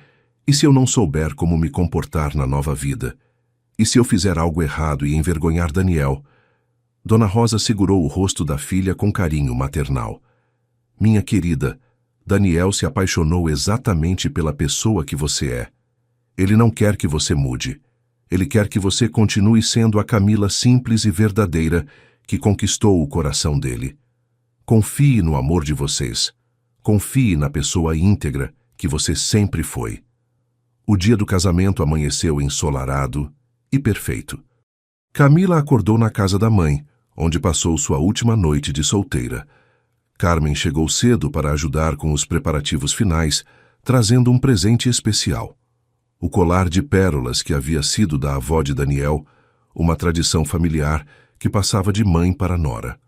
e se eu não souber como me comportar na nova vida? E se eu fizer algo errado e envergonhar Daniel? Dona Rosa segurou o rosto da filha com carinho maternal. Minha querida, Daniel se apaixonou exatamente pela pessoa que você é. Ele não quer que você mude. Ele quer que você continue sendo a Camila simples e verdadeira que conquistou o coração dele. Confie no amor de vocês. Confie na pessoa íntegra que você sempre foi. O dia do casamento amanheceu ensolarado e perfeito. Camila acordou na casa da mãe, onde passou sua última noite de solteira. Carmen chegou cedo para ajudar com os preparativos finais, trazendo um presente especial. O colar de pérolas que havia sido da avó de Daniel, uma tradição familiar que passava de mãe para nora.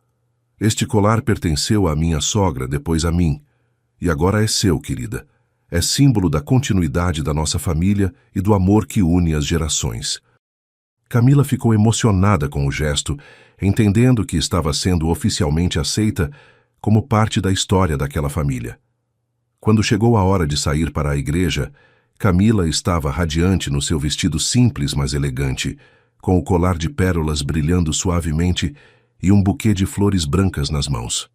Este colar pertenceu à minha sogra, depois a mim. E agora é seu, querida. É símbolo da continuidade da nossa família e do amor que une as gerações. Camila ficou emocionada com o gesto, entendendo que estava sendo oficialmente aceita como parte da história daquela família. Quando chegou a hora de sair para a igreja, Camila estava radiante no seu vestido simples, mas elegante, com o colar de pérolas brilhando suavemente e um buquê de flores brancas nas mãos.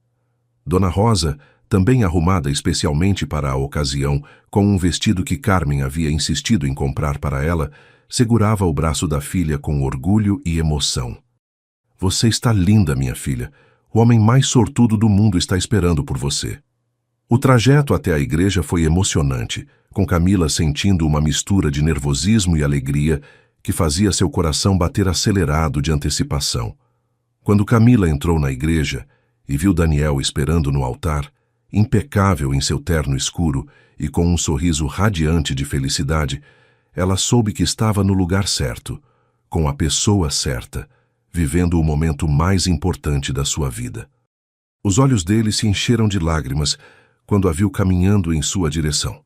Dona Rosa, também arrumada especialmente para a ocasião, com um vestido que Carmen havia insistido em comprar para ela, segurava o braço da filha com orgulho e emoção. Você está linda, minha filha. O homem mais sortudo do mundo está esperando por você. O trajeto até a igreja foi emocionante, com Camila sentindo uma mistura de nervosismo e alegria que fazia seu coração bater acelerado de antecipação. Quando Camila entrou na igreja e viu Daniel esperando no altar, impecável em seu terno escuro e com um sorriso radiante de felicidade, ela soube que estava no lugar certo, com a pessoa certa, vivendo o momento mais importante da sua vida. Os olhos dele se encheram de lágrimas quando a viu caminhando em sua direção.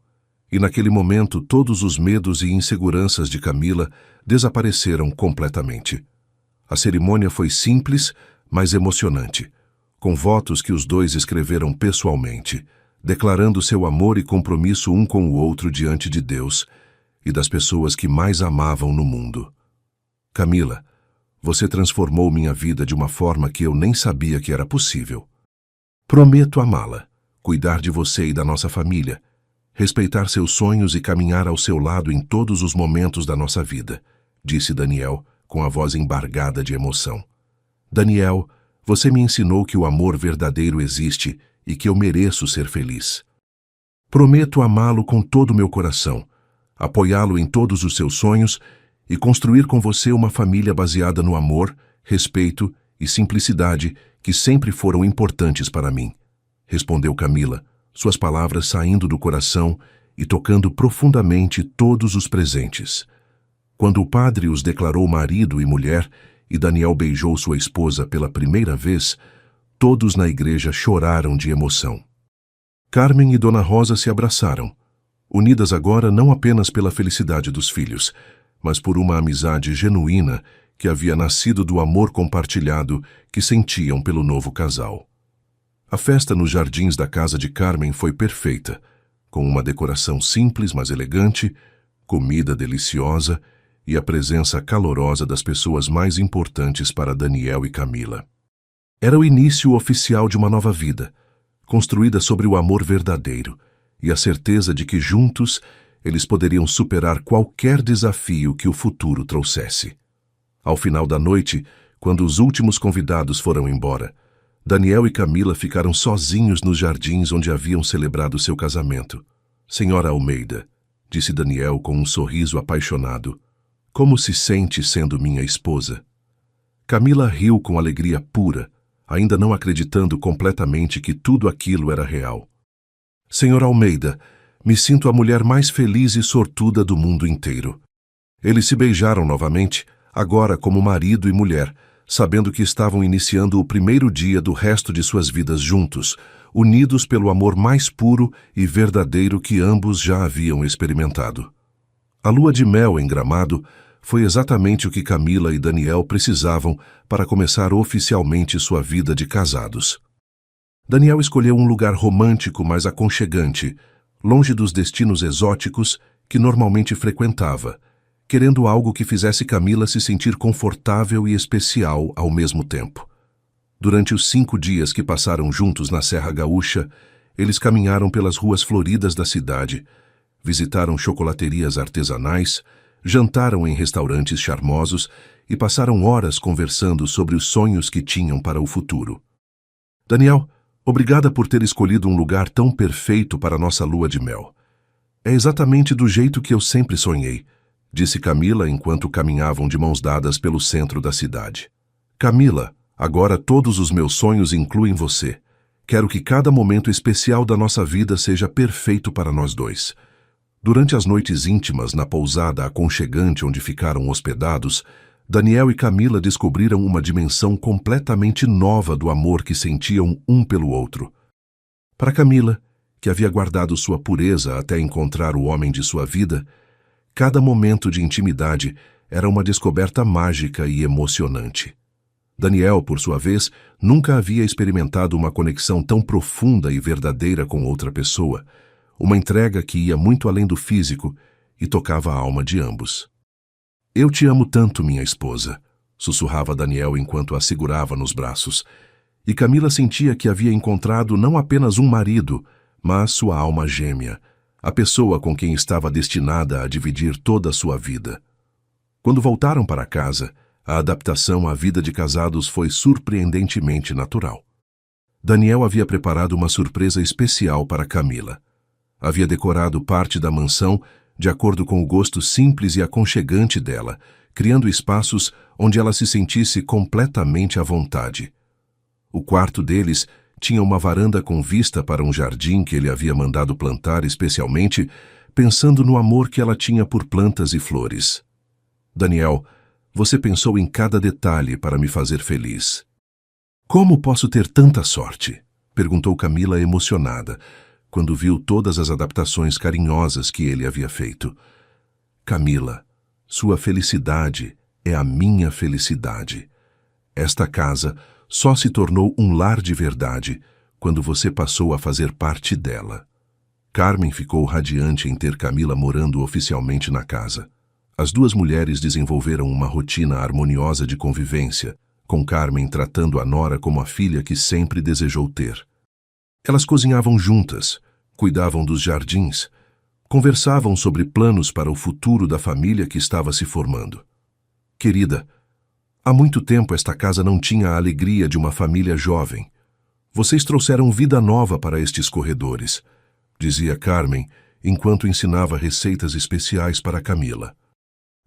E naquele momento todos os medos e inseguranças de Camila desapareceram completamente. A cerimônia foi simples, mas emocionante, com votos que os dois escreveram pessoalmente, declarando seu amor e compromisso um com o outro diante de Deus e das pessoas que mais amavam no mundo. Camila, você transformou minha vida de uma forma que eu nem sabia que era possível. Prometo amá-la, cuidar de você e da nossa família, respeitar seus sonhos e caminhar ao seu lado em todos os momentos da nossa vida, disse Daniel, com a voz embargada de emoção. Daniel, você me ensinou que o amor verdadeiro existe e que eu mereço ser feliz. Prometo amá-lo com todo o meu coração, apoiá-lo em todos os seus sonhos e construir com você uma família baseada no amor, respeito e simplicidade que sempre foram importantes para mim, respondeu Camila, suas palavras saindo do coração e tocando profundamente todos os presentes. Quando o padre os declarou marido e mulher e Daniel beijou sua esposa pela primeira vez, todos na igreja choraram de emoção. Carmen e Dona Rosa se abraçaram, unidas agora não apenas pela felicidade dos filhos, mas por uma amizade genuína que havia nascido do amor compartilhado que sentiam pelo novo casal. A festa nos jardins da casa de Carmen foi perfeita, com uma decoração simples mas elegante, comida deliciosa e a presença calorosa das pessoas mais importantes para Daniel e Camila. Era o início oficial de uma nova vida, construída sobre o amor verdadeiro e a certeza de que juntos eles poderiam superar qualquer desafio que o futuro trouxesse. Ao final da noite, quando os últimos convidados foram embora, Daniel e Camila ficaram sozinhos nos jardins onde haviam celebrado seu casamento. Senhora Almeida, disse Daniel com um sorriso apaixonado, como se sente sendo minha esposa? Camila riu com alegria pura, ainda não acreditando completamente que tudo aquilo era real. Senhora Almeida, me sinto a mulher mais feliz e sortuda do mundo inteiro. Eles se beijaram novamente, agora como marido e mulher, sabendo que estavam iniciando o primeiro dia do resto de suas vidas juntos, unidos pelo amor mais puro e verdadeiro que ambos já haviam experimentado. A lua de mel em Gramado foi exatamente o que Camila e Daniel precisavam para começar oficialmente sua vida de casados. Daniel escolheu um lugar romântico, mas aconchegante, longe dos destinos exóticos que normalmente frequentava, querendo algo que fizesse Camila se sentir confortável e especial ao mesmo tempo. Durante os 5 dias que passaram juntos na Serra Gaúcha, eles caminharam pelas ruas floridas da cidade, visitaram chocolaterias artesanais, jantaram em restaurantes charmosos e passaram horas conversando sobre os sonhos que tinham para o futuro. Daniel, obrigada por ter escolhido um lugar tão perfeito para nossa lua de mel. É exatamente do jeito que eu sempre sonhei, disse Camila enquanto caminhavam de mãos dadas pelo centro da cidade. Camila, agora todos os meus sonhos incluem você. Quero que cada momento especial da nossa vida seja perfeito para nós dois. Durante as noites íntimas na pousada aconchegante onde ficaram hospedados, Daniel e Camila descobriram uma dimensão completamente nova do amor que sentiam um pelo outro. Para Camila, que havia guardado sua pureza até encontrar o homem de sua vida, cada momento de intimidade era uma descoberta mágica e emocionante. Daniel, por sua vez, nunca havia experimentado uma conexão tão profunda e verdadeira com outra pessoa, uma entrega que ia muito além do físico e tocava a alma de ambos. Eu te amo tanto, minha esposa, sussurrava Daniel enquanto a segurava nos braços, e Camila sentia que havia encontrado não apenas um marido, mas sua alma gêmea, a pessoa com quem estava destinada a dividir toda a sua vida. Quando voltaram para casa, a adaptação à vida de casados foi surpreendentemente natural. Daniel havia preparado uma surpresa especial para Camila. Havia decorado parte da mansão de acordo com o gosto simples e aconchegante dela, criando espaços onde ela se sentisse completamente à vontade. O quarto deles tinha uma varanda com vista para um jardim que ele havia mandado plantar especialmente, pensando no amor que ela tinha por plantas e flores. Daniel, você pensou em cada detalhe para me fazer feliz. Como posso ter tanta sorte? Perguntou Camila emocionada, quando viu todas as adaptações carinhosas que ele havia feito. Camila, sua felicidade é a minha felicidade. Esta casa só se tornou um lar de verdade quando você passou a fazer parte dela. Carmen ficou radiante em ter Camila morando oficialmente na casa. As duas mulheres desenvolveram uma rotina harmoniosa de convivência, com Carmen tratando a nora como a filha que sempre desejou ter. Elas cozinhavam juntas, cuidavam dos jardins, conversavam sobre planos para o futuro da família que estava se formando. Querida, há muito tempo esta casa não tinha a alegria de uma família jovem. Vocês trouxeram vida nova para estes corredores, dizia Carmen, enquanto ensinava receitas especiais para Camila.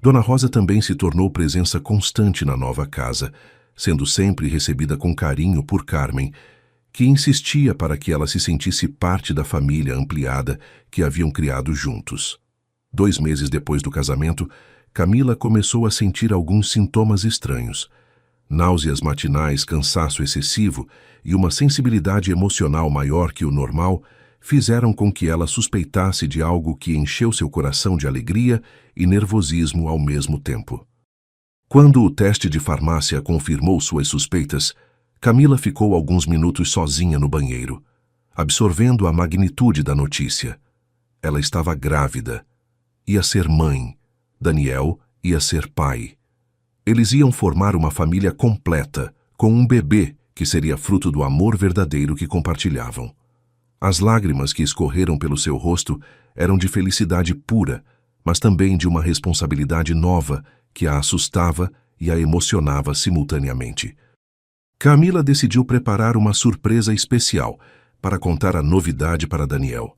Dona Rosa também se tornou presença constante na nova casa, sendo sempre recebida com carinho por Carmen, que insistia para que ela se sentisse parte da família ampliada que haviam criado juntos. 2 meses depois do casamento, Camila começou a sentir alguns sintomas estranhos. Náuseas matinais, cansaço excessivo e uma sensibilidade emocional maior que o normal fizeram com que ela suspeitasse de algo que encheu seu coração de alegria e nervosismo ao mesmo tempo. Quando o teste de farmácia confirmou suas suspeitas, Camila ficou alguns minutos sozinha no banheiro, absorvendo a magnitude da notícia. Ela estava grávida. Ia ser mãe. Daniel ia ser pai. Eles iam formar uma família completa, com um bebê que seria fruto do amor verdadeiro que compartilhavam. As lágrimas que escorreram pelo seu rosto eram de felicidade pura, mas também de uma responsabilidade nova que a assustava e a emocionava simultaneamente. Camila decidiu preparar uma surpresa especial para contar a novidade para Daniel.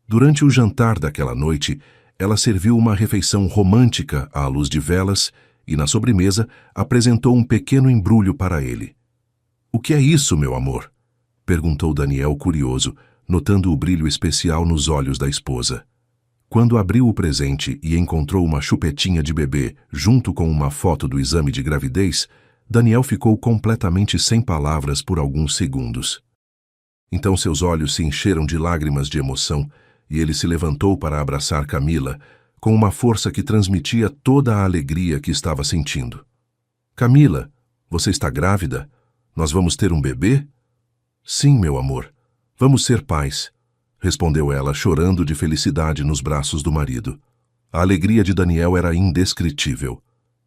Durante o jantar daquela noite, ela serviu uma refeição romântica à luz de velas e, na sobremesa, apresentou um pequeno embrulho para ele. "O que é isso, meu amor?" perguntou Daniel curioso, notando o brilho especial nos olhos da esposa. Quando abriu o presente e encontrou uma chupetinha de bebê junto com uma foto do exame de gravidez, Daniel ficou completamente sem palavras por alguns segundos. Então seus olhos se encheram de lágrimas de emoção e ele se levantou para abraçar Camila, com uma força que transmitia toda a alegria que estava sentindo. "Camila, você está grávida? Nós vamos ter um bebê?" "Sim, meu amor. Vamos ser pais", respondeu ela, chorando de felicidade nos braços do marido. A alegria de Daniel era indescritível.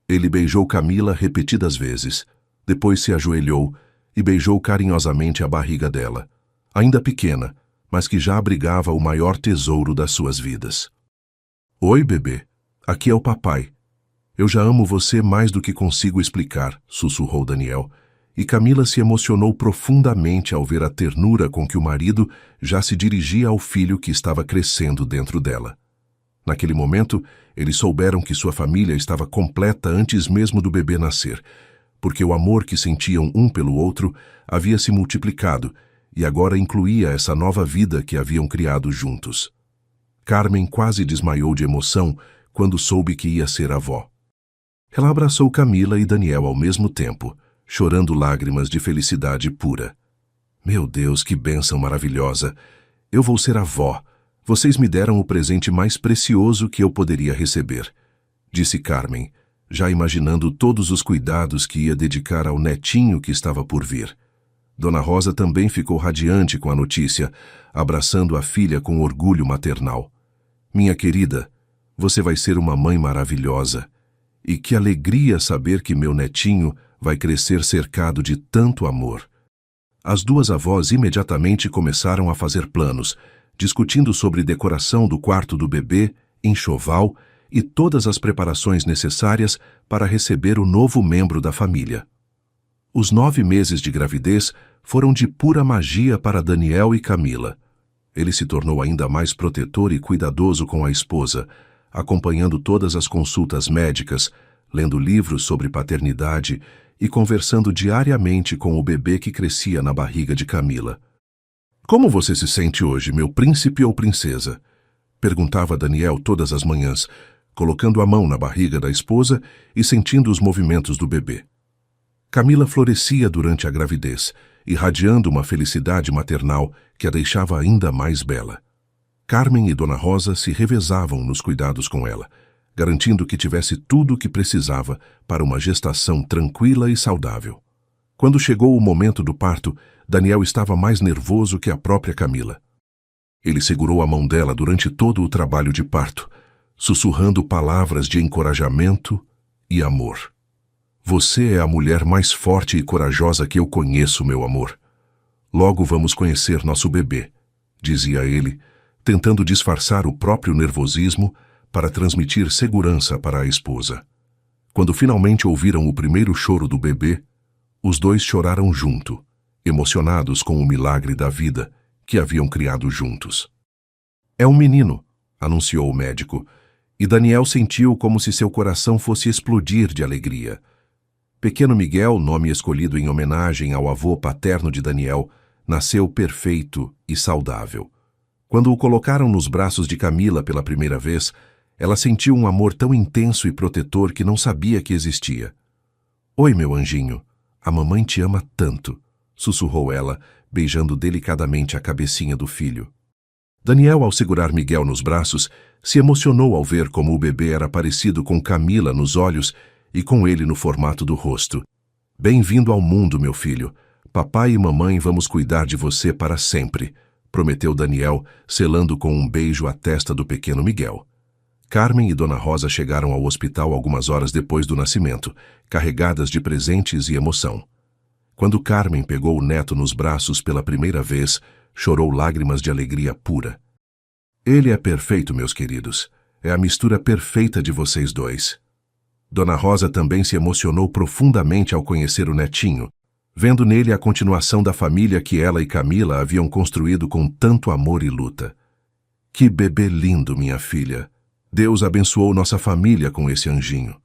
Ele beijou Camila repetidas vezes, depois se ajoelhou e beijou carinhosamente a barriga dela, ainda pequena, mas que já abrigava o maior tesouro das suas vidas. "Oi, bebê. Aqui é o papai. Eu já amo você mais do que consigo explicar", sussurrou Daniel, e Camila se emocionou profundamente ao ver a ternura com que o marido já se dirigia ao filho que estava crescendo dentro dela. Naquele momento, eles souberam que sua família estava completa antes mesmo do bebê nascer, porque o amor que sentiam um pelo outro havia se multiplicado e agora incluía essa nova vida que haviam criado juntos. Carmen quase desmaiou de emoção quando soube que ia ser avó. Ela abraçou Camila e Daniel ao mesmo tempo, chorando lágrimas de felicidade pura. "Meu Deus, que bênção maravilhosa! Eu vou ser avó. Vocês me deram o presente mais precioso que eu poderia receber", disse Carmen, já imaginando todos os cuidados que ia dedicar ao netinho que estava por vir. Dona Rosa também ficou radiante com a notícia, abraçando a filha com orgulho maternal. "Minha querida, você vai ser uma mãe maravilhosa. E que alegria saber que meu netinho vai crescer cercado de tanto amor." As duas avós imediatamente começaram a fazer planos, discutindo sobre decoração do quarto do bebê, enxoval e todas as preparações necessárias para receber o novo membro da família. Os 9 meses de gravidez foram de pura magia para Daniel e Camila. Ele se tornou ainda mais protetor e cuidadoso com a esposa, acompanhando todas as consultas médicas, lendo livros sobre paternidade e conversando diariamente com o bebê que crescia na barriga de Camila. "Como você se sente hoje, meu príncipe ou princesa?" perguntava Daniel todas as manhãs, colocando a mão na barriga da esposa e sentindo os movimentos do bebê. Camila florescia durante a gravidez, irradiando uma felicidade maternal que a deixava ainda mais bela. Carmen e Dona Rosa se revezavam nos cuidados com ela, garantindo que tivesse tudo o que precisava para uma gestação tranquila e saudável. Quando chegou o momento do parto, Daniel estava mais nervoso que a própria Camila. Ele segurou a mão dela durante todo o trabalho de parto, sussurrando palavras de encorajamento e amor. "Você é a mulher mais forte e corajosa que eu conheço, meu amor. Logo vamos conhecer nosso bebê", dizia ele, tentando disfarçar o próprio nervosismo para transmitir segurança para a esposa. Quando finalmente ouviram o primeiro choro do bebê, os dois choraram junto, emocionados com o milagre da vida que haviam criado juntos. "É um menino", anunciou o médico, e Daniel sentiu como se seu coração fosse explodir de alegria. Pequeno Miguel, nome escolhido em homenagem ao avô paterno de Daniel, nasceu perfeito e saudável. Quando o colocaram nos braços de Camila pela primeira vez, ela sentiu um amor tão intenso e protetor que não sabia que existia. "Oi, meu anjinho, a mamãe te ama tanto", sussurrou ela, beijando delicadamente a cabecinha do filho. Daniel, ao segurar Miguel nos braços, se emocionou ao ver como o bebê era parecido com Camila nos olhos e com ele no formato do rosto. "Bem-vindo ao mundo, meu filho. Papai e mamãe vamos cuidar de você para sempre", prometeu Daniel, selando com um beijo a testa do pequeno Miguel. Carmen e Dona Rosa chegaram ao hospital algumas horas depois do nascimento, carregadas de presentes e emoção. Quando Carmen pegou o neto nos braços pela primeira vez, chorou lágrimas de alegria pura. Ele é perfeito, meus queridos. É a mistura perfeita de vocês dois. Dona Rosa também se emocionou profundamente ao conhecer o netinho, vendo nele a continuação da família que ela e Camila haviam construído com tanto amor e luta. Que bebê lindo, minha filha! Deus abençoou nossa família com esse anjinho.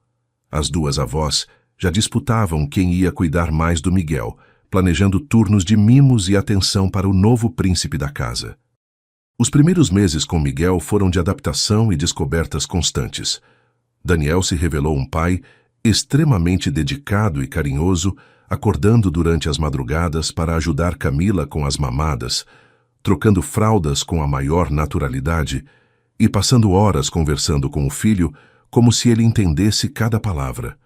As duas avós já disputavam quem ia cuidar mais do Miguel, planejando turnos de mimos e atenção para o novo príncipe da casa. Os primeiros meses com Miguel foram de adaptação e descobertas constantes. Daniel se revelou um pai extremamente dedicado e carinhoso, acordando durante as madrugadas para ajudar Camila com as mamadas, trocando fraldas com a maior naturalidade e passando horas conversando com o filho como se ele entendesse cada palavra.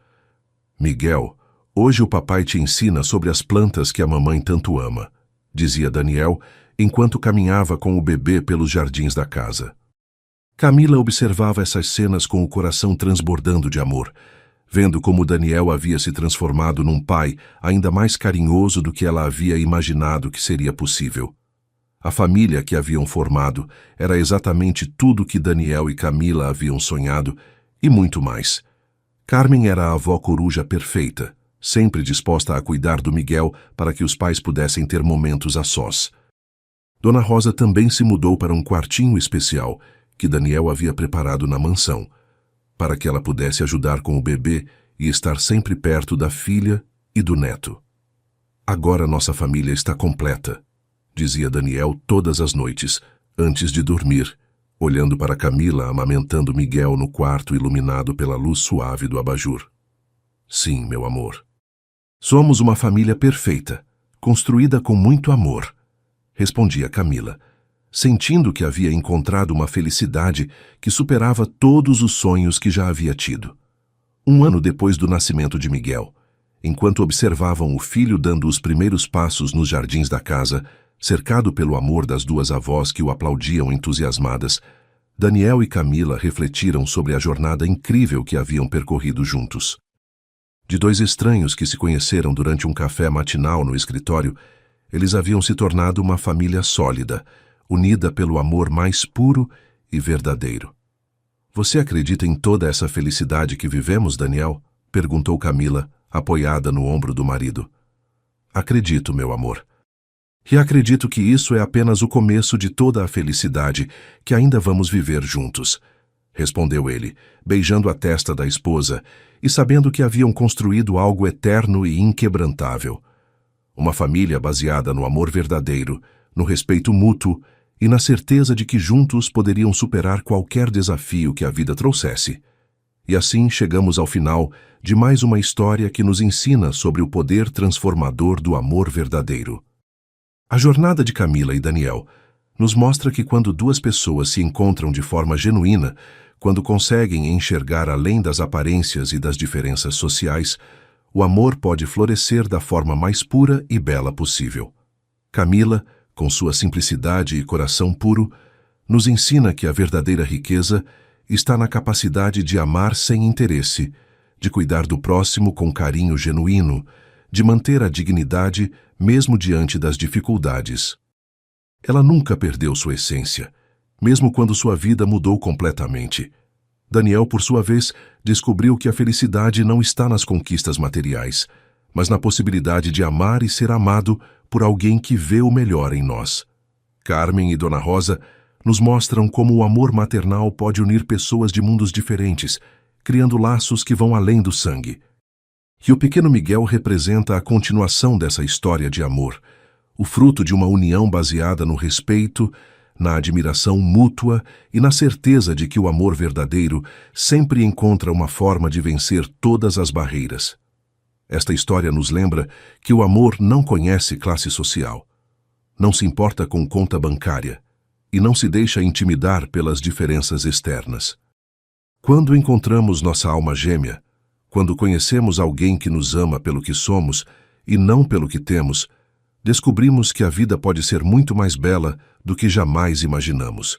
Miguel, hoje o papai te ensina sobre as plantas que a mamãe tanto ama, dizia Daniel, enquanto caminhava com o bebê pelos jardins da casa. Camila observava essas cenas com o coração transbordando de amor, vendo como Daniel havia se transformado num pai ainda mais carinhoso do que ela havia imaginado que seria possível. A família que haviam formado era exatamente tudo que Daniel e Camila haviam sonhado e muito mais. Carmen era a avó coruja perfeita, sempre disposta a cuidar do Miguel para que os pais pudessem ter momentos a sós. Dona Rosa também se mudou para um quartinho especial que Daniel havia preparado na mansão, para que ela pudesse ajudar com o bebê e estar sempre perto da filha e do neto. Agora nossa família está completa, dizia Daniel todas as noites, antes de dormir, olhando para Camila amamentando Miguel no quarto iluminado pela luz suave do abajur. Sim, meu amor. Somos uma família perfeita, construída com muito amor, respondia Camila, sentindo que havia encontrado uma felicidade que superava todos os sonhos que já havia tido. Um ano depois do nascimento de Miguel, enquanto observavam o filho dando os primeiros passos nos jardins da casa, cercado pelo amor das duas avós que o aplaudiam entusiasmadas, Daniel e Camila refletiram sobre a jornada incrível que haviam percorrido juntos. De dois estranhos que se conheceram durante um café matinal no escritório, eles haviam se tornado uma família sólida, unida pelo amor mais puro e verdadeiro. Você acredita em toda essa felicidade que vivemos, Daniel? Perguntou Camila, apoiada no ombro do marido. Acredito, meu amor. E acredito que isso é apenas o começo de toda a felicidade que ainda vamos viver juntos, respondeu ele, beijando a testa da esposa e sabendo que haviam construído algo eterno e inquebrantável. Uma família baseada no amor verdadeiro, no respeito mútuo e na certeza de que juntos poderiam superar qualquer desafio que a vida trouxesse. E assim chegamos ao final de mais uma história que nos ensina sobre o poder transformador do amor verdadeiro. A jornada de Camila e Daniel nos mostra que quando duas pessoas se encontram de forma genuína, quando conseguem enxergar além das aparências e das diferenças sociais, o amor pode florescer da forma mais pura e bela possível. Camila, com sua simplicidade e coração puro, nos ensina que a verdadeira riqueza está na capacidade de amar sem interesse, de cuidar do próximo com carinho genuíno, de manter a dignidade mesmo diante das dificuldades. Ela nunca perdeu sua essência, mesmo quando sua vida mudou completamente. Daniel, por sua vez, descobriu que a felicidade não está nas conquistas materiais, mas na possibilidade de amar e ser amado por alguém que vê o melhor em nós. Carmen e Dona Rosa nos mostram como o amor maternal pode unir pessoas de mundos diferentes, criando laços que vão além do sangue. E o pequeno Miguel representa a continuação dessa história de amor, o fruto de uma união baseada no respeito, na admiração mútua e na certeza de que o amor verdadeiro sempre encontra uma forma de vencer todas as barreiras. Esta história nos lembra que o amor não conhece classe social, não se importa com conta bancária e não se deixa intimidar pelas diferenças externas. Quando encontramos nossa alma gêmea, quando conhecemos alguém que nos ama pelo que somos e não pelo que temos, descobrimos que a vida pode ser muito mais bela do que jamais imaginamos.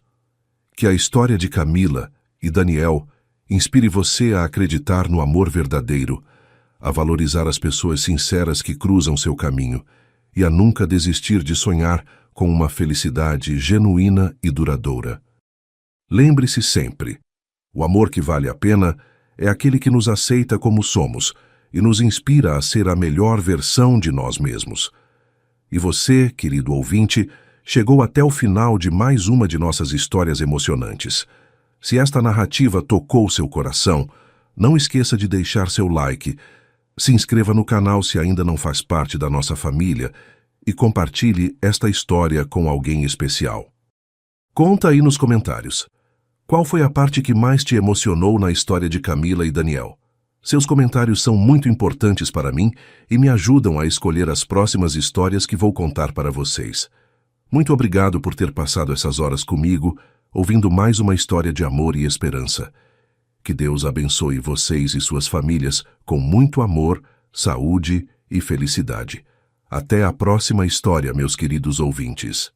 Que a história de Camila e Daniel inspire você a acreditar no amor verdadeiro, a valorizar as pessoas sinceras que cruzam seu caminho e a nunca desistir de sonhar com uma felicidade genuína e duradoura. Lembre-se sempre, o amor que vale a pena é aquele que nos aceita como somos e nos inspira a ser a melhor versão de nós mesmos. E você, querido ouvinte, chegou até o final de mais uma de nossas histórias emocionantes. Se esta narrativa tocou seu coração, não esqueça de deixar seu like, se inscreva no canal se ainda não faz parte da nossa família e compartilhe esta história com alguém especial. Conta aí nos comentários. Qual foi a parte que mais te emocionou na história de Camila e Daniel? Seus comentários são muito importantes para mim e me ajudam a escolher as próximas histórias que vou contar para vocês. Muito obrigado por ter passado essas horas comigo, ouvindo mais uma história de amor e esperança. Que Deus abençoe vocês e suas famílias com muito amor, saúde e felicidade. Até a próxima história, meus queridos ouvintes.